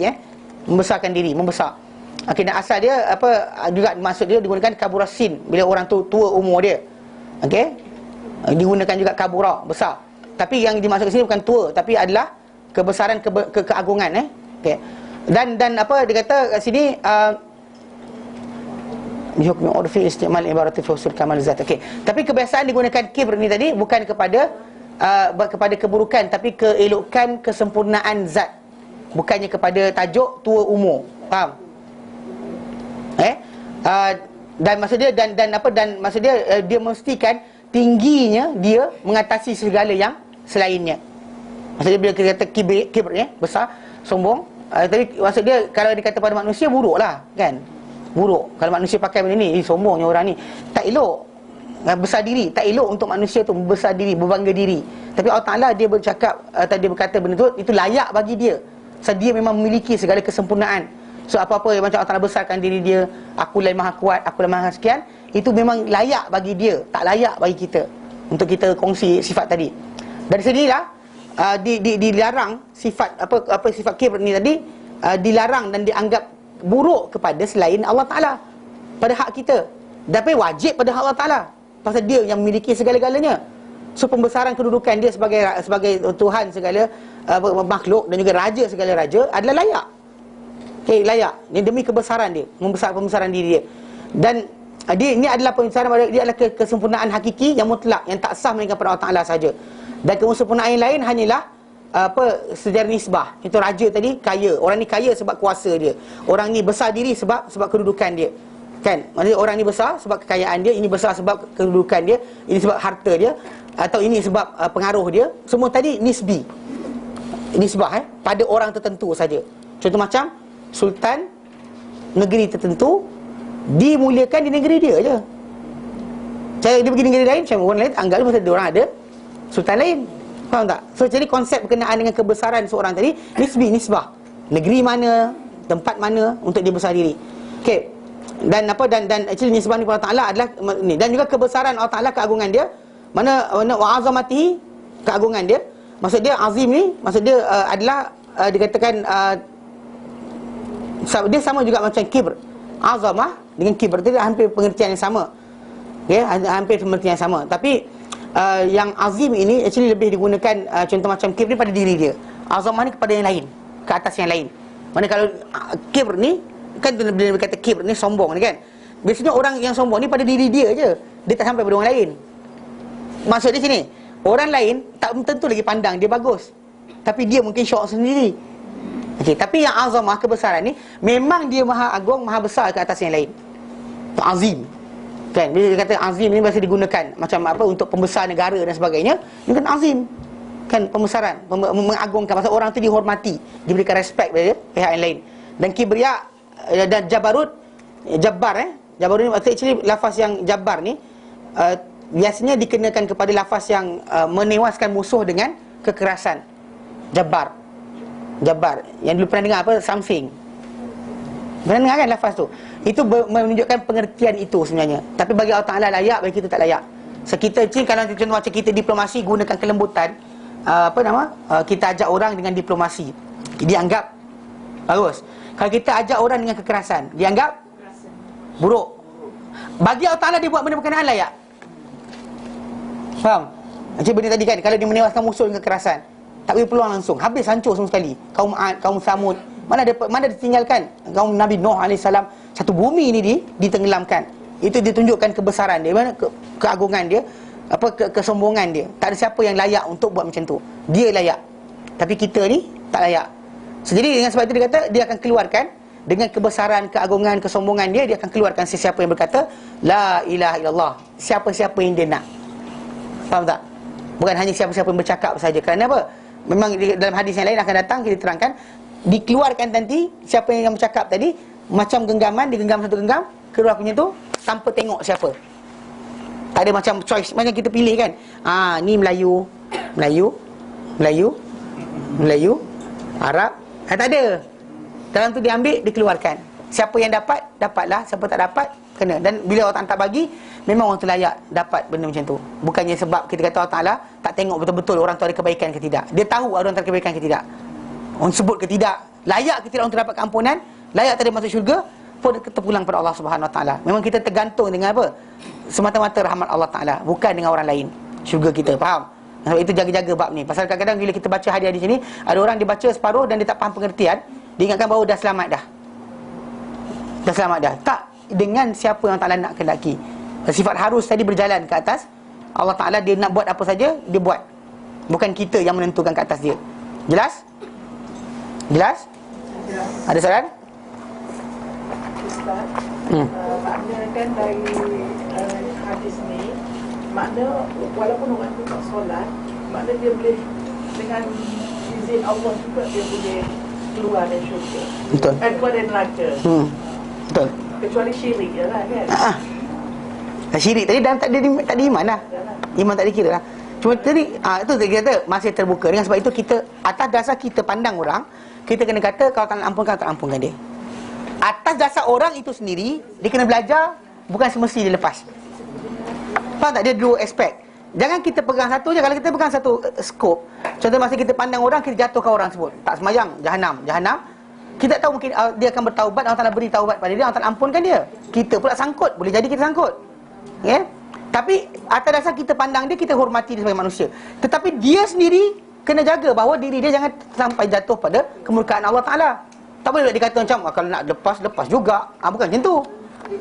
membesarkan diri, membesar. Okey, dan asal dia apa, juga maksud dia digunakan kabura sin, bila orang tu tua umur dia. Okey? Digunakan juga kabura, besar. Tapi yang dimaksud sini bukan tua, tapi adalah kebesaran, keagungan, Okey. Dan apa dia kata kat sini, bihukmi urfi istimal ibarati fi usul kamal zat. Okey. Tapi kebiasaan digunakan kibr ni tadi bukan kepada kepada keburukan, tapi keelokan kesempurnaan zat. Bukannya kepada tajuk tua umur. Faham? Dan maksud dia dan maksud dia dia memastikan tingginya dia mengatasi segala yang selainnya. Maksud dia bila kita kata kibr besar, sombong, tapi maksud dia kalau dikata pada manusia buruklah, kan? Buruk. Kalau manusia pakai benda ni, sombongnya orang ni. Tak elok. Besar diri, tak elok untuk manusia tu besar diri, berbangga diri. Tapi Allah Taala dia bercakap atau dia berkata benda tu itu layak bagi dia. Sebab dia memang memiliki segala kesempurnaan. So apa-apa yang macam Allah Taala besarkan diri dia, aku lain maha kuat, aku lain maha sekian, itu memang layak bagi dia, tak layak bagi kita untuk kita kongsi sifat tadi. Dari sinilah dilarang sifat apa sifat kibr ni tadi dilarang dan dianggap buruk kepada selain Allah Taala pada hak kita. Tapi wajib pada hak Allah Taala pasal dia yang memiliki segala-galanya. So pembesaran kedudukan dia sebagai Tuhan segala makhluk dan juga raja segala raja adalah layak. Okey, layak. Ini demi kebesaran dia, pembesaran diri dia. Dan dia ini adalah pembesaran dia adalah kesempurnaan hakiki yang mutlak yang tak sah melainkan pada Allah Taala saja. Dan kesempurnaan yang lain hanyalah sejarah nisbah. Itu raja tadi kaya. Orang ni kaya sebab kuasa dia. Orang ni besar diri sebab kedudukan dia. Kan? Maksudnya orang ni besar sebab kekayaan dia, ini besar sebab kedudukan dia, ini sebab harta dia, atau ini sebab pengaruh dia. Semua tadi nisbi. Nisbah pada orang tertentu saja. Contoh macam sultan negeri tertentu dimuliakan di negeri dia je. Cara dia pergi negeri lain, macam orang lain anggap dia orang ada sultan lain. Faham tak? So jadi konsep berkenaan dengan kebesaran seorang tadi nisbah. Negeri mana, tempat mana untuk dia besar diri. Okey. Dan actually nisbah ni Allah Taala adalah ni, dan juga kebesaran Allah Taala, keagungan dia. Mana wa azamati, keagungan dia. Maksud dia azim ni, maksud dia adalah dikatakan dia sama juga macam kibr. Azamah dengan kibr itu hampir pengertian yang sama. Okay, hampir pengertian yang sama. Tapi yang azim ini actually lebih digunakan contoh macam kibr ni pada diri dia. Azamah ni kepada yang lain, ke atas yang lain. Mana kalau kibr ni kan bila dia kata kibr ni sombong ni kan. Biasanya orang yang sombong ni pada diri dia je. Dia tak sampai pada orang lain. Maksud dia sini, orang lain tak tentu lagi pandang dia bagus, tapi dia mungkin syok sendiri. Okey, tapi yang azamah, kebesaran ni memang dia maha agung, maha besar ke atas yang lain. Azim. Kan bila dia kata azim ni biasa digunakan macam apa untuk pembesar negara dan sebagainya, ini kan azim. Kan pembesaran, mengagungkan pasal orang tu dihormati, diberikan respect pada pihak yang lain. Dan kibriya dan jabarut, jabarut ni actually lafaz yang jabar ni biasanya dikenakan kepada lafaz yang menewaskan musuh dengan kekerasan. Jabar yang dulu pernah dengar apa, something. Pernah dengar kan lafaz tu? Itu menunjukkan pengertian itu sebenarnya. Tapi bagi Allah Taala layak, bagi kita tak layak. So kita kalau contoh macam kita diplomasi gunakan kelembutan, kita ajak orang dengan diplomasi, dianggap bagus. Kalau kita ajak orang dengan kekerasan, dianggap buruk. Bagi Allah Taala dia buat benda berkenaan layak. Faham? Macam benda tadi kan, kalau dia menewaskan musuh dengan kekerasan, tak beri peluang langsung, habis hancur semua sekali. Kaum Ad, kaum Samud, mana ditinggalkan? Kaum Nabi Nuh AS, satu bumi ni ditenggelamkan. Itu ditunjukkan kebesaran dia, mana keagungan dia, kesombongan dia. Tak ada siapa yang layak untuk buat macam tu. Dia layak, tapi kita ni tak layak. So, jadi dengan sebab itu dia kata dia akan keluarkan dengan kebesaran, keagungan, kesombongan dia akan keluarkan sesiapa yang berkata la ilaha illallah, siapa-siapa yang dia nak. Faham tak? Bukan hanya siapa-siapa yang bercakap saja. Kerana apa? Memang dalam hadis yang lain akan datang, kita terangkan, dikeluarkan nanti siapa yang bercakap tadi macam genggaman, digenggam satu genggam, keluar punya tu tanpa tengok siapa. Tak ada macam choice, macam kita pilih kan. Ni Melayu, Arab. Tak ada. Dalam tu diambil, dikeluarkan. Siapa yang dapat, dapatlah. Siapa tak dapat, kena. Dan bila Allah tak bagi, memang orang tu layak dapat benda macam tu. Bukannya sebab kita kata Allah Ta'ala tak tengok betul-betul orang tu ada kebaikan ke tidak. Dia tahu orang tu ada kebaikan ke tidak, orang sebut ke tidak, layak ke tidak orang tu dapat keampunan, layak tak dia masuk syurga, pun terpulang pada Allah Subhanahu Wa Ta'ala. Memang kita tergantung dengan apa? Semata-mata rahmat Allah Ta'ala, bukan dengan orang lain syurga kita. Faham? Sebab itu jaga-jaga bab ni. Pasal kadang-kadang bila kita baca hadis di sini, ada orang dia baca separuh dan dia tak faham pengertian, dia ingatkan bahawa dah selamat dah. Dah selamat dah. Tak. dengan siapa yang Ta'ala nak kehendaki. Sifat harus tadi berjalan ke atas Allah Ta'ala. Dia nak buat apa saja, dia buat. Bukan kita yang menentukan ke atas dia. Jelas? Jelas? Ada soalan? Ustaz, makna kan dari hadis ni, makna walaupun orang tu tak solat, makna dia boleh dengan izin Allah juga dia boleh keluar dari syurga. Betul. Keluar dari neraka. Betul. Kecuali syirik je lah kan. Syirik tadi dalam tak ada iman lah. Iman tak dikira lah. Cuma tadi itu dia kata masih terbuka. Dengan sebab itu kita atas dasar kita pandang orang, kita kena kata kalau tak nak ampunkan, tak ampunkan dia. Atas dasar orang itu sendiri, dia kena belajar, bukan semesti dia lepas. Faham tak? Dia dua aspek. Jangan kita pegang satu je. Kalau kita pegang satu skop, contoh masa kita pandang orang, kita jatuhkan orang sebut tak semayang, Jahanam. Kita tahu mungkin dia akan bertaubat, Allah Ta'ala beri taubat pada dia, Allah Ta'ala ampunkan dia. Kita pula sangkut, boleh jadi kita sangkut. Ya? Tapi atas dasar kita pandang dia, kita hormati dia sebagai manusia. Tetapi dia sendiri kena jaga bahawa diri dia jangan sampai jatuh pada kemurkaan Allah Ta'ala. Tak boleh dikata macam kalau nak lepas juga. Bukan macam tu.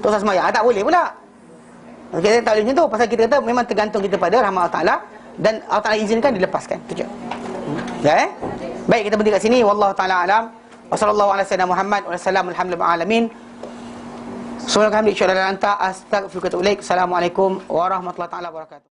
Tak usah semayang, tak boleh pula. Kita tak boleh macam tu. Pasal kita kata memang tergantung kita pada rahmat Allah Ta'ala. Dan Allah Ta'ala izinkan dilepaskan. Itu je. Ya, baik, kita berhenti kat sini. Wallahu ta'ala alam. Wa sallallahu ala sayyidina Muhammad wa sallam alhamdulillah alamin. Subhanallah, alhamdulillah, astaghfiruka wa atubu ilaik. Assalamualaikum warahmatullahi taala wabarakatuh.